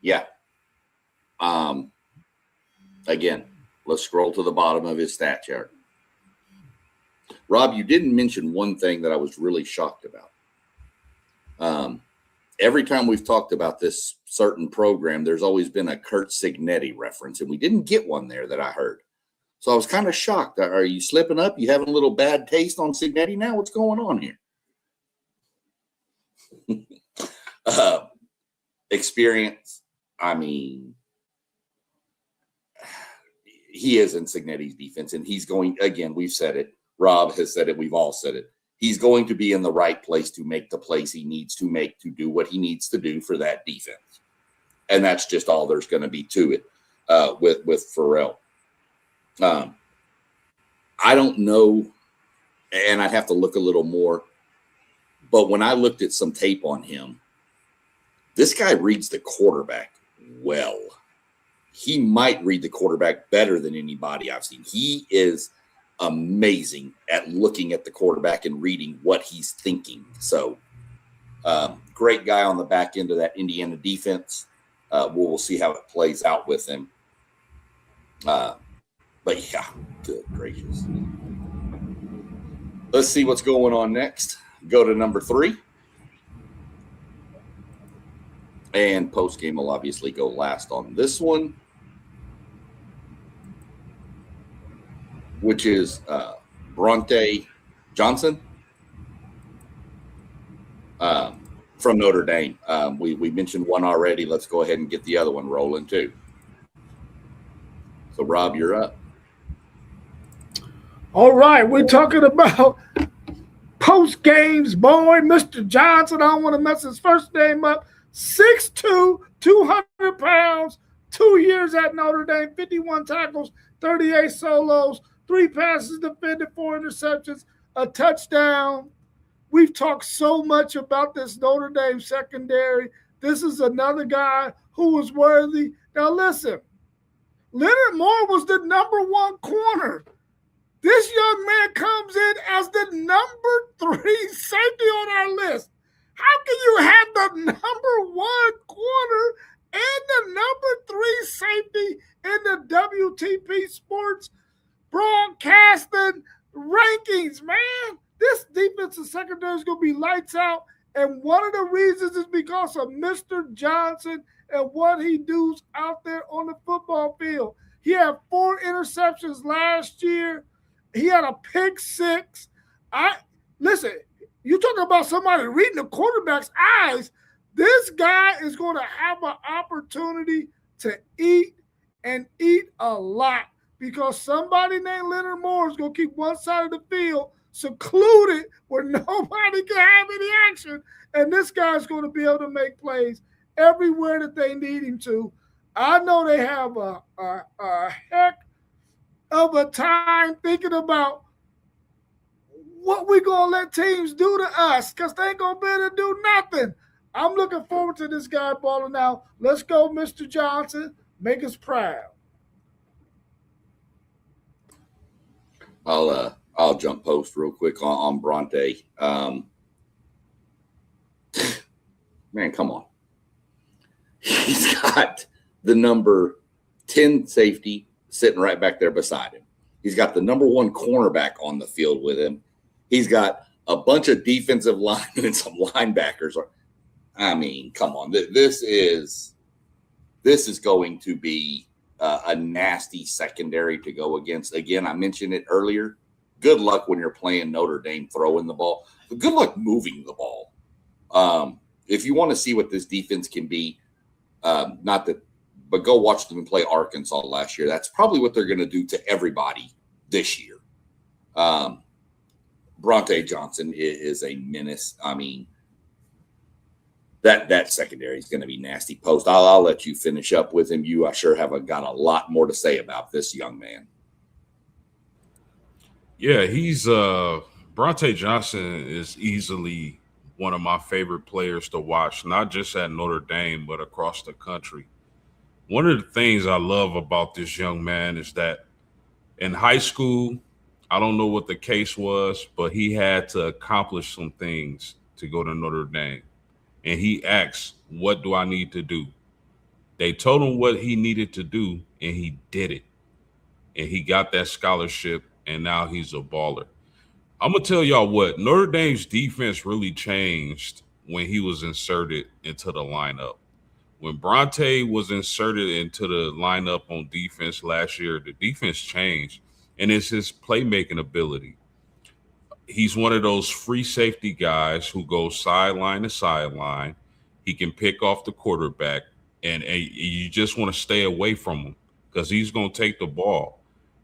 Yeah. Again, let's scroll to the bottom of his stat chart. Rob, you didn't mention one thing that I was really shocked about. Every time we've talked about this certain program, there's always been a Curt Cignetti reference, and we didn't get one there that I heard. So I was kind of shocked. Are you slipping up? You having a little bad taste on Cignetti now? What's going on here? Experience. I mean, he is in Cignetti's defense, and he's going, again, we've said it. Rob has said it. We've all said it. He's going to be in the right place to make the plays he needs to make to do what he needs to do for that defense. And that's just all there's going to be to it with Pharrell. I don't know, and I'd have to look a little more, but when I looked at some tape on him, this guy reads the quarterback well. He might read the quarterback better than anybody I've seen. He is amazing at looking at the quarterback and reading what he's thinking. So great guy on the back end of that Indiana defense. We'll see how it plays out with him. But yeah, good gracious. Let's see what's going on next. Go to number 3. And post-game will obviously go last on this one, which is Bronte Johnson from Notre Dame. We mentioned one already. Let's go ahead and get the other one rolling too. So, Rob, you're up. All right, we're talking about post games, boy, Mr. Johnson. I don't want to mess his first name up. 6'2", 200 pounds, 2 years at Notre Dame, 51 tackles, 38 solos, 3 passes defended, 4 interceptions, a touchdown. We've talked so much about this Notre Dame secondary. This is another guy who was worthy. Now, listen, Leonard Moore was the number 1 corner. This young man comes in as the number 3 safety on our list. How can you have the number 1 corner and the number 3 safety in the WTP Sports broadcasting rankings, man? This defensive secondary is going to be lights out, and one of the reasons is because of Mr. Johnson and what he does out there on the football field. He had 4 interceptions last year. He had a pick 6. Listen, you talking about somebody reading the quarterback's eyes. This guy is going to have an opportunity to eat and eat a lot because somebody named Leonard Moore is going to keep one side of the field secluded where nobody can have any action. And this guy's going to be able to make plays everywhere that they need him to. I know they have a heck of a time thinking about what we going to let teams do to us because they ain't going to be able to do nothing. I'm looking forward to this guy balling out. Let's go, Mr. Johnson. Make us proud. I'll jump post real quick on Bronte. Man, come on. He's got the number 10 safety sitting right back there beside him. He's got the number 1 cornerback on the field with him. He's got a bunch of defensive linemen and some linebackers. I mean, come on. This is going to be a nasty secondary to go against. Again, I mentioned it earlier. Good luck when you're playing Notre Dame throwing the ball. But good luck moving the ball. If you want to see what this defense can be, Not that, but go watch them play Arkansas last year. That's probably what they're going to do to everybody this year. Bronte Johnson is a menace. I mean, that secondary is going to be nasty. Post. I'll let you finish up with him. I sure have got a lot more to say about this young man. Yeah, he's Bronte Johnson is easily one of my favorite players to watch, not just at Notre Dame, but across the country. One of the things I love about this young man is that in high school, I don't know what the case was, but he had to accomplish some things to go to Notre Dame. And he asked, what do I need to do? They told him what he needed to do, and he did it. And he got that scholarship, and now he's a baller. I'm going to tell y'all what, Notre Dame's defense really changed when he was inserted into the lineup. When Bronte was inserted into the lineup on defense last year, the defense changed, and it's his playmaking ability. He's one of those free safety guys who goes sideline to sideline. He can pick off the quarterback, and you just want to stay away from him because he's going to take the ball.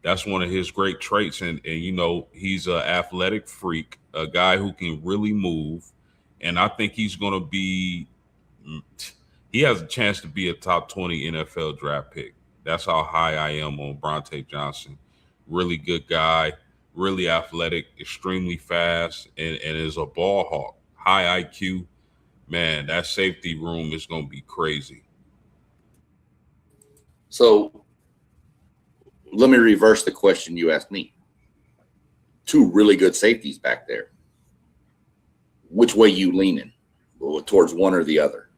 That's one of his great traits. And you know, he's an athletic freak, a guy who can really move. And I think he's going to be – he has a chance to be a top 20 NFL draft pick. That's how high I am on Bronte Johnson. Really good guy, really athletic, extremely fast, and is a ball hawk. High IQ. Man, that safety room is going to be crazy. So let me reverse the question you asked me. Two really good safeties back there. Which way you leaning? Towards one or the other?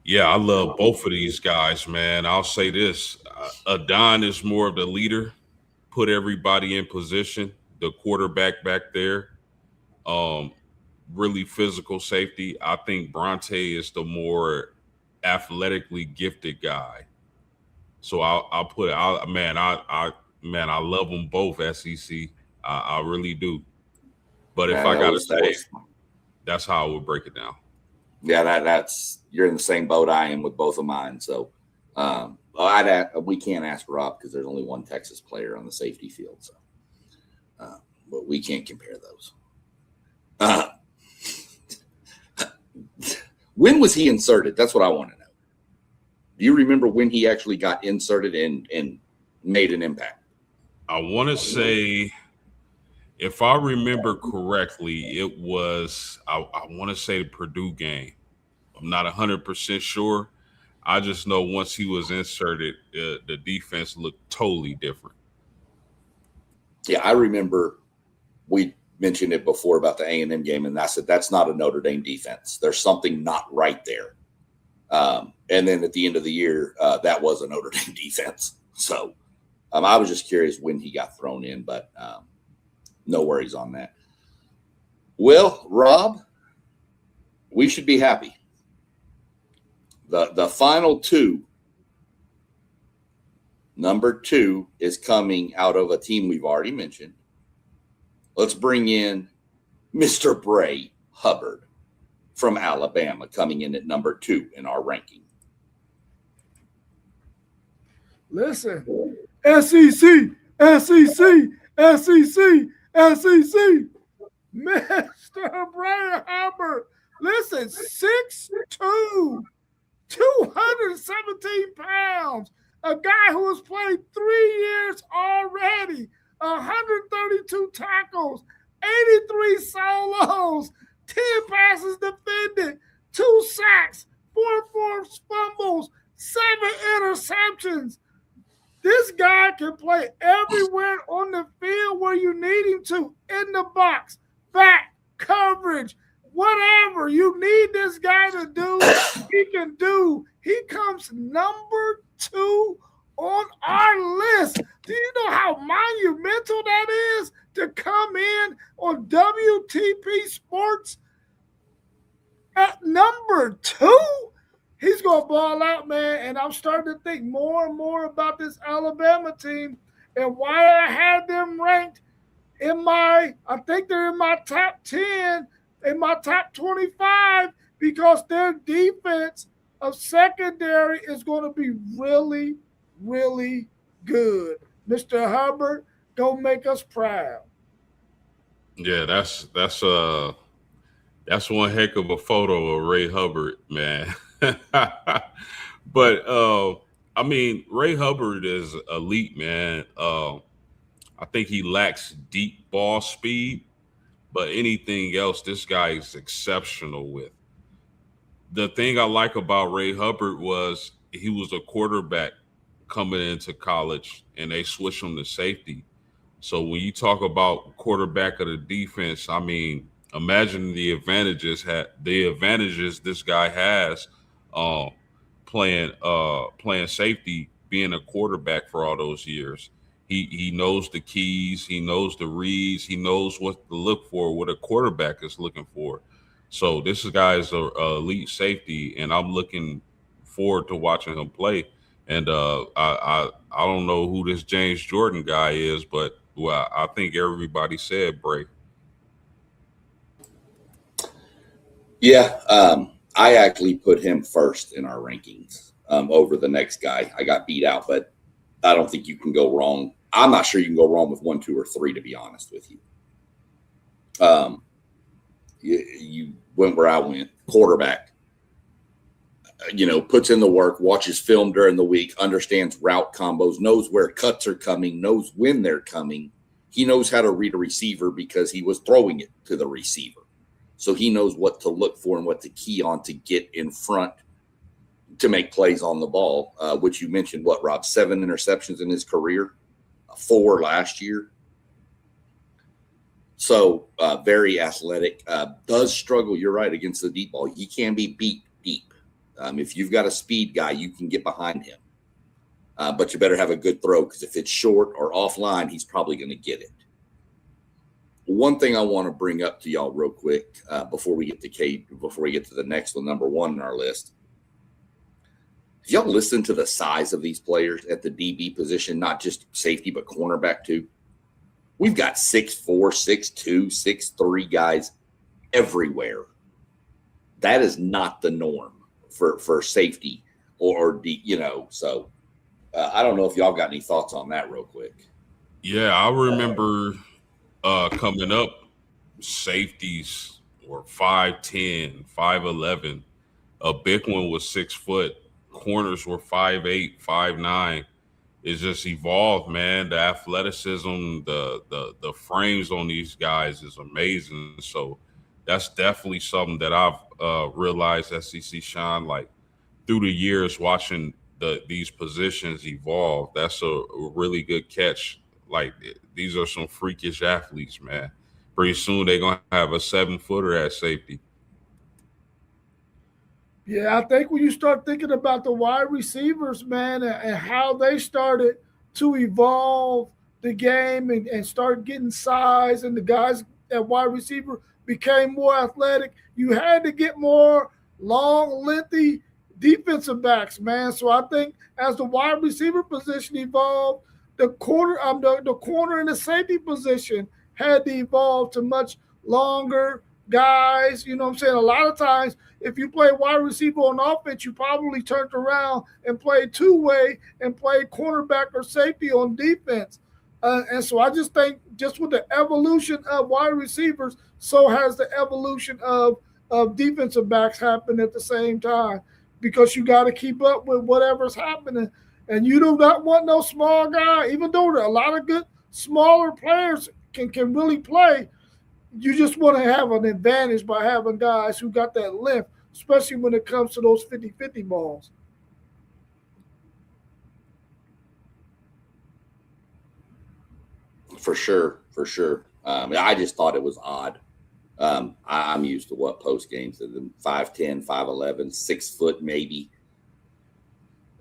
Yeah, I love both of these guys, man. I'll say this. Adon is more of the leader, put everybody in position, the quarterback back there, really physical safety. I think Bronte is the more athletically gifted guy. So I'll put it out, man. I love them both, SEC. I really do. But if I gotta say, that's how I would break it down. Yeah, that's you're in the same boat I am with both of mine. So we can't ask Rob because there's only one Texas player on the safety field. So, but we can't compare those. When was he inserted? That's what I want to know. Do you remember when he actually got inserted and made an impact? I want to say, if I remember correctly, it was, I want to say the Purdue game. I'm not 100% sure. I just know once he was inserted, the defense looked totally different. Yeah, I remember we mentioned it before about the A&M game, and I said, that's not a Notre Dame defense. There's something not right there. And then at the end of the year, that was a Notre Dame defense. So I was just curious when he got thrown in, but no worries on that. Well, Rob, we should be happy. The final two, number 2 is coming out of a team we've already mentioned. Let's bring in Mr. Bray Hubbard from Alabama, coming in at number 2 in our ranking. Listen, SEC, Mr. Bray Hubbard. Listen, 6'2", 217 pounds. A guy who has played 3 years already, 132 tackles, 83 solos, 10 passes defended, 2 sacks, 4 forced fumbles, 7 interceptions. This guy can play everywhere on the field where you need him to, in the box, back, coverage, whatever you need this guy to do, he can do. He comes number 2 on our list. Do you know how monumental that is to come in on WTP Sports at number 2? He's going to ball out, man, and I'm starting to think more and more about this Alabama team and why I had them ranked I think they're in my top 10, in my top 25, because their defense of secondary is going to be really, really good. Mr. Hubbard, go make us proud. Yeah, that's one heck of a photo of Ray Hubbard, man. But I mean, Ray Hubbard is elite, man. I think he lacks deep ball speed, but anything else, this guy is exceptional with. The thing I like about Ray Hubbard was he was a quarterback coming into college, and they switched him to safety. So when you talk about quarterback of the defense, I mean, imagine the advantages this guy has uh, playing safety, being a quarterback for all those years. He knows the keys, he knows the reads, he knows what to look for, what a quarterback is looking for. So this guy is a elite safety, and I'm looking forward to watching him play. And I don't know who this James Jordan guy is, but well, I think everybody said Bray. Yeah, I actually put him first in our rankings over the next guy. I got beat out, but I don't think you can go wrong. I'm not sure you can go wrong with 1, 2, or 3, to be honest with you. You went where I went. Quarterback, puts in the work, watches film during the week, understands route combos, knows where cuts are coming, knows when they're coming. He knows how to read a receiver because he was throwing it to the receiver. So he knows what to look for and what to key on to get in front to make plays on the ball, which you mentioned, Rob? 7 interceptions in his career, 4 last year. So very athletic, does struggle, you're right, against the deep ball. He can be beat deep. If you've got a speed guy, you can get behind him. But you better have a good throw, because if it's short or offline, he's probably going to get it. One thing I want to bring up to y'all real quick before we get to the next one, number 1 on our list. If y'all listen to the size of these players at the DB position, not just safety, but cornerback too, we've got 6'4", 6'2", 6'3" guys everywhere. That is not the norm for safety or so I don't know if y'all got any thoughts on that real quick. Yeah, I remember coming up, safeties were 5'10", 5'11". A big one was 6 foot. Corners were 5'8", 5'9". It's just evolved, man. The athleticism, the frames on these guys is amazing. So that's definitely something that I've realized SEC shine, like, through the years watching these positions evolve. That's a really good catch. Like, these are some freakish athletes, man. Pretty soon they're gonna have a 7-footer at safety. Yeah, I think when you start thinking about the wide receivers, man, and how they started to evolve the game and start getting size, and the guys at wide receiver became more athletic, you had to get more long, lengthy defensive backs, man. So I think as the wide receiver position evolved, the corner and the safety position had to evolve to much longer guys. You know what I'm saying? A lot of times, if you play wide receiver on offense, you probably turned around and played two-way and played cornerback or safety on defense. And so I just think just with the evolution of wide receivers, so has the evolution of defensive backs happen at the same time, because you got to keep up with whatever's happening. And you do not want no small guy, even though a lot of good smaller players can really play. You just want to have an advantage by having guys who got that lift, especially when it comes to those 50-50 balls. For sure. I just thought it was odd. I'm used to post games of them 5'10", 5'11", 6 foot maybe,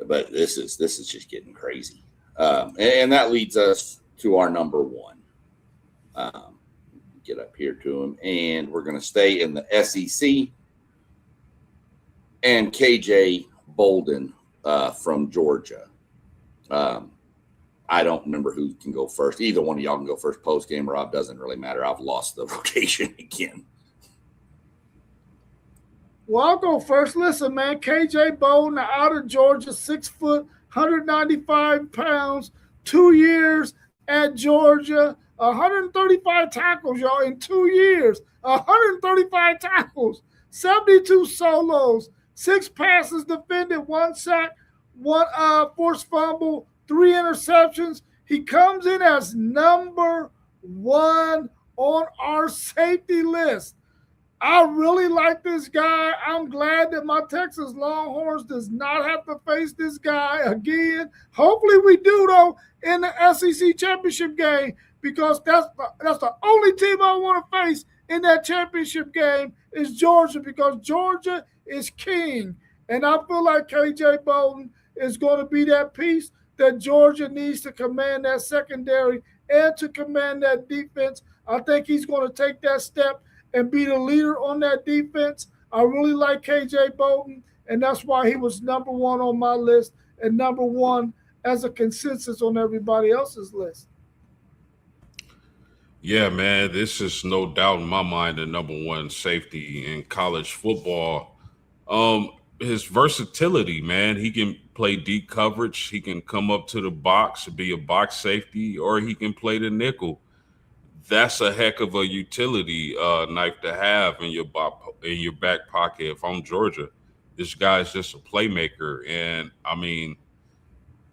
but this is just getting crazy. And that leads us to our number 1. Get up here to him, and we're going to stay in the SEC. And KJ Bolden from Georgia. I don't remember who can go first. Either one of y'all can go first. Post game, Rob, doesn't really matter. I've lost the rotation again. Well, I'll go first. Listen, man, KJ Bolden out of Georgia, 6 foot, 195 pounds, 2 years at Georgia, 135 tackles, y'all, in 2 years. 135 tackles, 72 solos, 6 passes defended, 1 sack, 1 forced fumble, 3 interceptions. He comes in as number 1 on our safety list. I really like this guy. I'm glad that my Texas Longhorns does not have to face this guy again. Hopefully we do, though, in the SEC championship game, because that's the only team I want to face in that championship game is Georgia, because Georgia is king. And I feel like KJ Bolden is going to be that piece that Georgia needs to command that secondary and to command that defense. I think he's going to take that step and be the leader on that defense. I really like KJ Bolden, and that's why he was number 1 on my list and number 1 as a consensus on everybody else's list. Yeah, man, this is no doubt in my mind the number 1 safety in college football. His versatility, man, he can play deep coverage. He can come up to the box, be a box safety, or he can play the nickel. That's a heck of a utility knife to have in your back pocket. If I'm Georgia, this guy's just a playmaker, and I mean,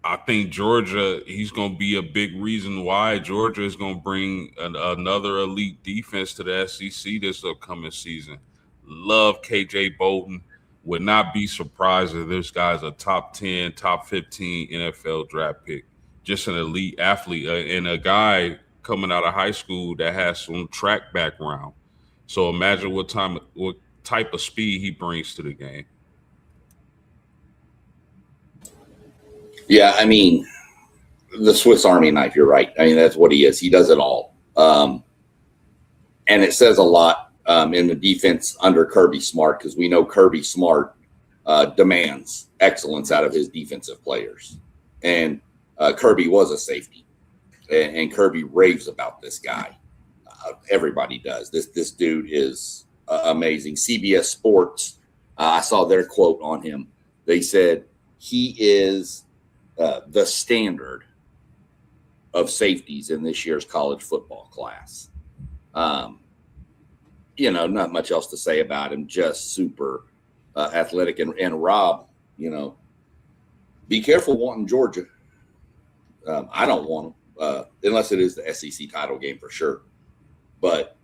I think Georgia, he's going to be a big reason why Georgia is going to bring another elite defense to the SEC this upcoming season. Love KJ Bolden. Would not be surprised if this guy's a top 10, top 15 NFL draft pick. Just an elite athlete and a guy coming out of high school that has some track background. So imagine what type of speed he brings to the game. Yeah, I mean, the Swiss Army knife, you're right. I mean, that's what he is. He does it all. And it says a lot in the defense under Kirby Smart, because we know Kirby Smart demands excellence out of his defensive players. And Kirby was a safety. And Kirby raves about this guy. Everybody does. This dude is amazing. CBS Sports, I saw their quote on him. They said he is the standard of safeties in this year's college football class. Not much else to say about him. Just super athletic. And Rob, be careful wanting Georgia. I don't want him. Unless it is the SEC title game for sure. But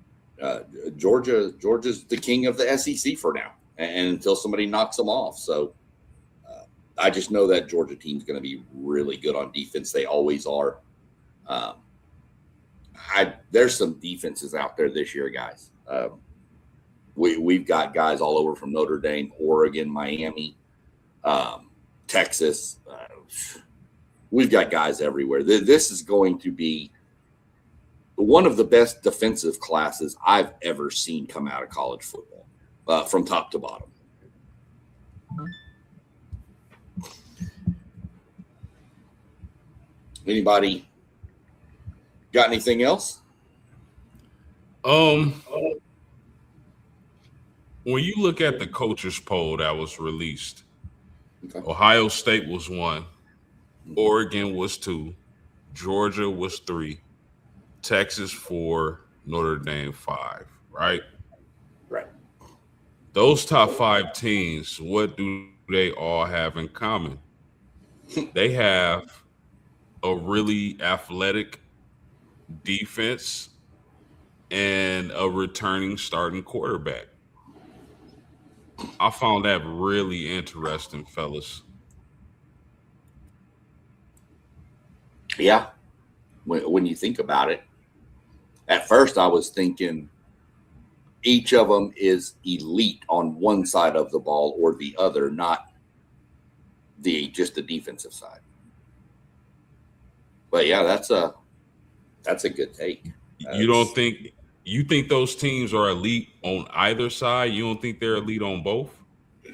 Georgia's the king of the SEC for now, and until somebody knocks them off. So I just know that Georgia team's going to be really good on defense. They always are. There's some defenses out there this year, guys. We've got guys all over from Notre Dame, Oregon, Miami, Texas. We've got guys everywhere. This is going to be one of the best defensive classes I've ever seen come out of college football, from top to bottom. Anybody got anything else? When you look at the coaches poll that was released, okay. Ohio State was 1. Oregon was 2, Georgia was 3, Texas 4, Notre Dame 5, right? Right. Those top 5 teams, what do they all have in common? They have a really athletic defense and a returning starting quarterback. I found that really interesting, fellas. Yeah, when you think about it, at first I was thinking each of them is elite on one side of the ball or the other, not just the defensive side. But yeah, that's a good take. You think those teams are elite on either side? You don't think they're elite on both?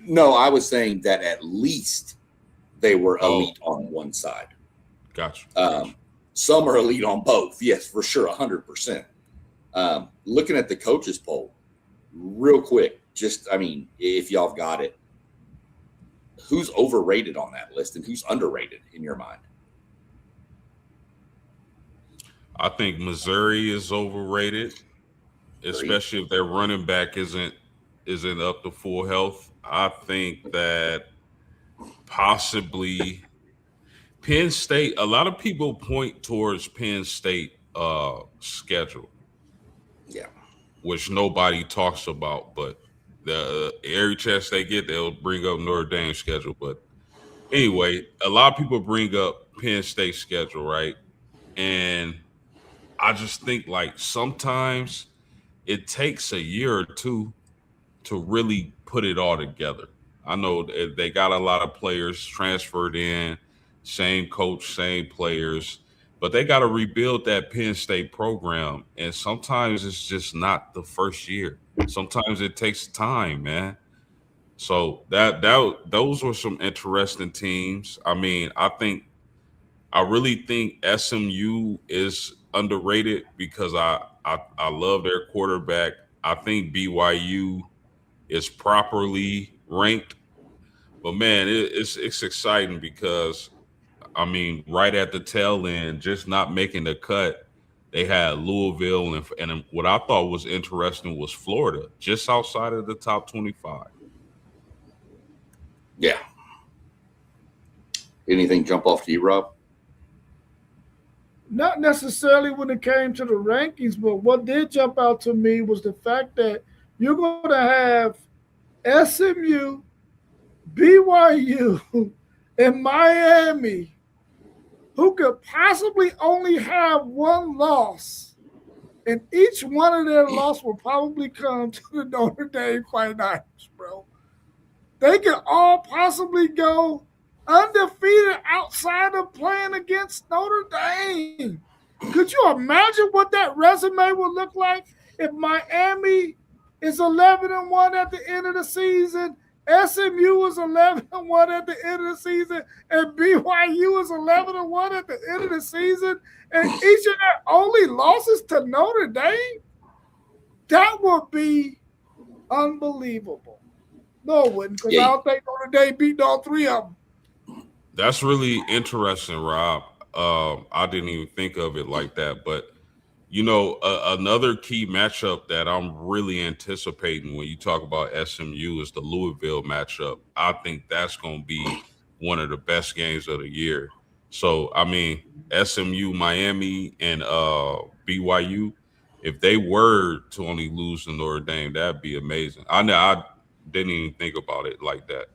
No, I was saying that at least they were elite on one side. Gotcha. Some are elite on both. Yes, for sure, 100%. Looking at the coaches poll, real quick, I mean, if y'all have got it, who's overrated on that list and who's underrated in your mind? I think Missouri is overrated, especially if their running back isn't up to full health. I think that possibly Penn State. A lot of people point towards Penn State schedule, Yeah, which nobody talks about. But every chance they get, they'll bring up Notre Dame's schedule. But anyway, a lot of people bring up Penn State schedule, right? And I just think like sometimes it takes a year or two to really put it all together. I know they got a lot of players transferred in, same coach, same players, but they got to rebuild that Penn State program. And sometimes it's just not the first year. Sometimes it takes time, man. So those were some interesting teams. I mean, I really think SMU is underrated because I love their quarterback. I think BYU is properly ranked, but man, it's exciting because I mean, right at the tail end, just not making the cut, they had Louisville and what I thought was interesting was Florida, just outside of the top 25. yeah. Anything jump off to you, Rob? Not necessarily when it came to the rankings, but what did jump out to me was the fact that you're going to have SMU, BYU, and Miami, who could possibly only have one loss, and each one of their losses will probably come to the Notre Dame Finals, bro. They could all possibly go undefeated outside of playing against Notre Dame. Could you imagine what that resume would look like if Miami is 11-1 at the end of the season, SMU is 11-1 at the end of the season, and BYU is 11-1 at the end of the season, and each of their only losses to Notre Dame? That would be unbelievable. No, it wouldn't, because I don't think Notre Dame beat all three of them. That's really interesting, Rob. I didn't even think of it like that, but you know, another key matchup that I'm really anticipating when you talk about SMU is the Louisville matchup. I think that's going to be one of the best games of the year. So, I mean, SMU, Miami, and BYU, if they were to only lose to Notre Dame, that'd be amazing. I didn't even think about it like that.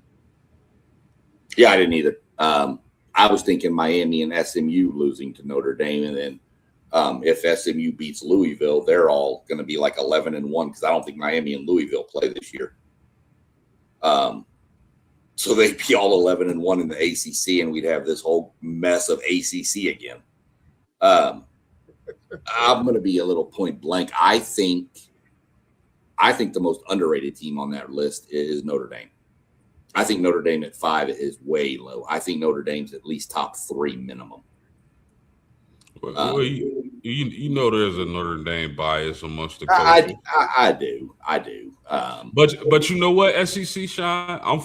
Yeah, I didn't either. I was thinking Miami and SMU losing to Notre Dame, and then if SMU beats Louisville, they're all going to be like 11-1 because I don't think Miami and Louisville play this year. So they'd be all 11-1 in the ACC, and we'd have this whole mess of ACC again. I'm going to be a little point blank. I think the most underrated team on that list is Notre Dame. I think Notre Dame at 5 is way low. I think Notre Dame's at least top 3 minimum. Well, you know there's a Notre Dame bias amongst the coaches. I do. But you know what, SEC Sean, I'm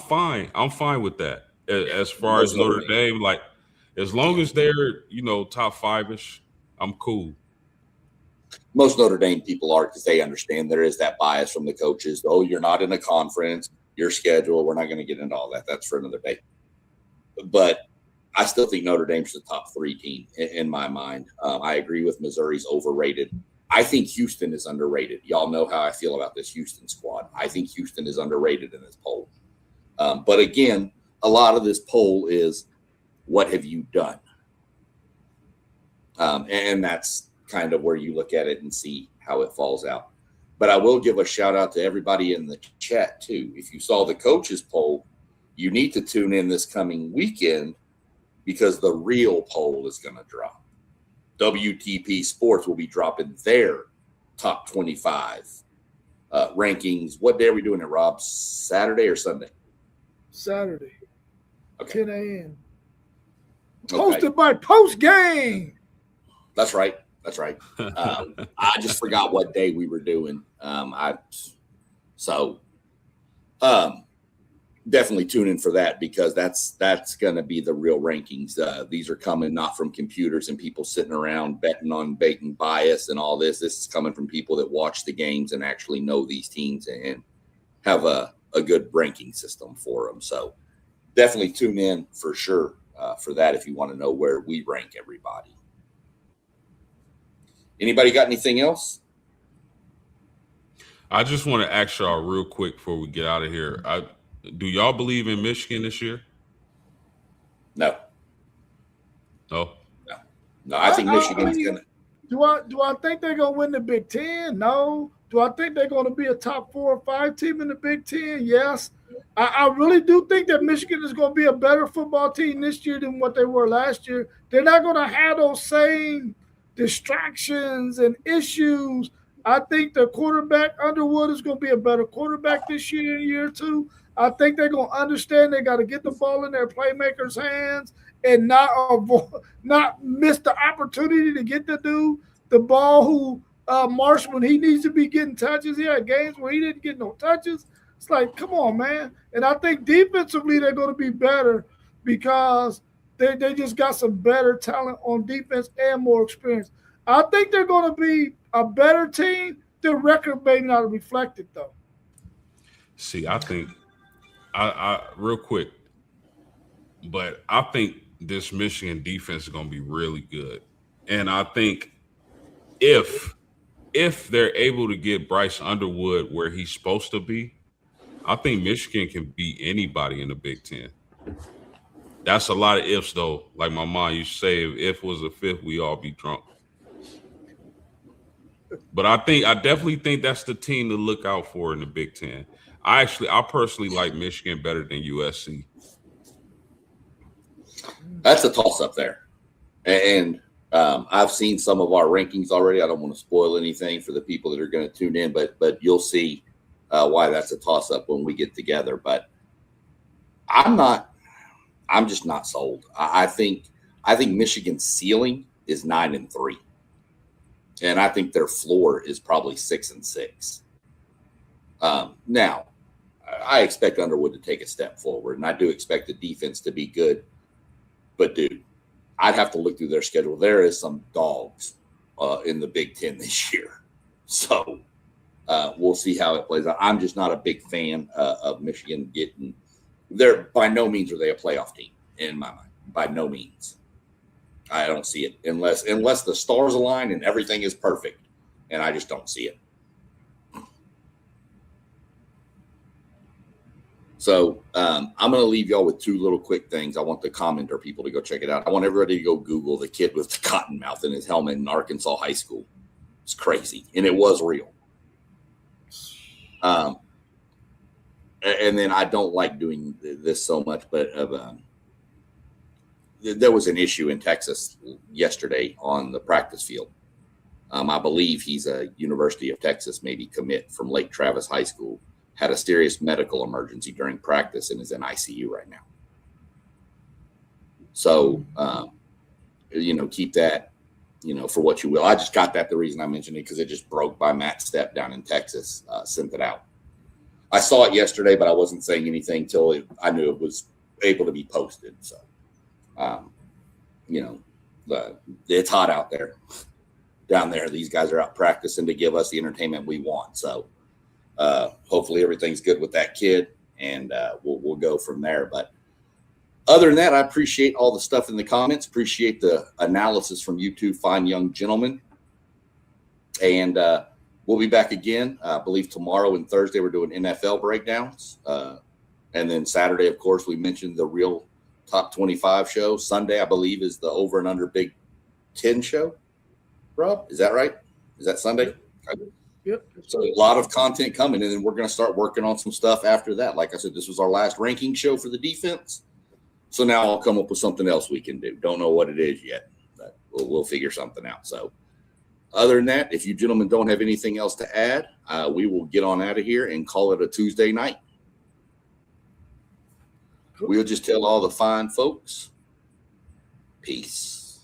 fine with that. As far as Notre Dame, like as long as they're top 5-ish, I'm cool. Most Notre Dame people are because they understand there is that bias from the coaches. Oh, you're not in a conference, your schedule. We're not going to get into all that. That's for another day. But I still think Notre Dame's the top 3 team in my mind. I agree with Missouri's overrated. I think Houston is underrated. Y'all know how I feel about this Houston squad. I think Houston is underrated in this poll. But again, a lot of this poll is what have you done? And that's kind of where you look at it and see how it falls out. But I will give a shout out to everybody in the chat too. If you saw the coaches poll, you need to tune in this coming weekend because the real poll is going to drop. WTP Sports will be dropping their top 25 rankings. What day are we doing it, Rob? Saturday or Sunday? Saturday. Okay. 10 a.m. Okay. Hosted by Post Game. That's right. I just forgot what day we were doing. So Definitely tune in for that, because that's going to be the real rankings. These are coming not from computers and people sitting around betting on bait and bias and all this. This is coming from people that watch the games and actually know these teams and have a good ranking system for them. So definitely tune in for sure for that if you want to know where we rank everybody. Anybody got anything else? I just want to ask y'all real quick before we get out of here. Do y'all believe in Michigan this year? No. No. No, I think Michigan's going to. Do I think they're going to win the Big Ten? No. Do I think they're going to be a top 4 or 5 team in the Big Ten? Yes. I really do think that Michigan is going to be a better football team this year than what they were last year. They're not going to have those same distractions and issues. I think the quarterback, Underwood, is going to be a better quarterback this year and year 2. I think they're going to understand they got to get the ball in their playmakers' hands and not miss the opportunity to get the ball who Marsh, when he needs to be getting touches. He had games where he didn't get no touches. It's like, come on, man. And I think defensively they're going to be better because they just got some better talent on defense and more experience. I think they're going to be a better team. Their record may not reflect it, though. See, I think I real quick, but I think this Michigan defense is going to be really good. And I think if they're able to get Bryce Underwood where he's supposed to be, I think Michigan can beat anybody in the Big Ten. That's a lot of ifs, though. Like my mom used to say, if was a fifth, we all be drunk. But I definitely think that's the team to look out for in the Big Ten. I personally like Michigan better than USC. That's a toss-up there. And I've seen some of our rankings already. I don't want to spoil anything for the people that are going to tune in, but you'll see why that's a toss-up when we get together. But I'm just not sold. I think Michigan's ceiling is 9-3. And I think their floor is probably 6-6. Now, I expect Underwood to take a step forward, and I do expect the defense to be good. But, dude, I'd have to look through their schedule. There is some dogs in the Big Ten this year. So we'll see how it plays out. I'm just not a big fan of Michigan getting there. By no means are they a playoff team in my mind. By no means. I don't see it unless the stars align and everything is perfect, and I just don't see it. So I'm going to leave y'all with 2 little quick things. I want the commenter people to go check it out. I want everybody to go Google the kid with the cotton mouth in his helmet in Arkansas high school. It's crazy, and it was real. And then I don't like doing this so much, but there was an issue in Texas yesterday on the practice field. I believe he's a University of Texas, maybe commit from Lake Travis High School, had a serious medical emergency during practice and is in ICU right now. So, keep that, for what you will. I just got that the reason I mentioned it because it just broke by Matt Stepp down in Texas, sent it out. I saw it yesterday, but I wasn't saying anything till I knew it was able to be posted. So, it's hot out there. Down there, these guys are out practicing to give us the entertainment we want. So hopefully everything's good with that kid, and we'll go from there. But other than that, I appreciate all the stuff in the comments. Appreciate the analysis from you two fine young gentlemen. And we'll be back again. I believe tomorrow and Thursday we're doing NFL breakdowns. And then Saturday, of course, we mentioned the real Top 25 show. Sunday, I believe, is the Over and Under Big 10 show. Rob, is that right? Is that Sunday? Yep. So a lot of content coming, and then we're going to start working on some stuff after that. Like I said, this was our last ranking show for the defense. So now I'll come up with something else we can do. Don't know what it is yet, but we'll figure something out. So other than that, if you gentlemen don't have anything else to add, we will get on out of here and call it a Tuesday night. We'll just tell all the fine folks, peace.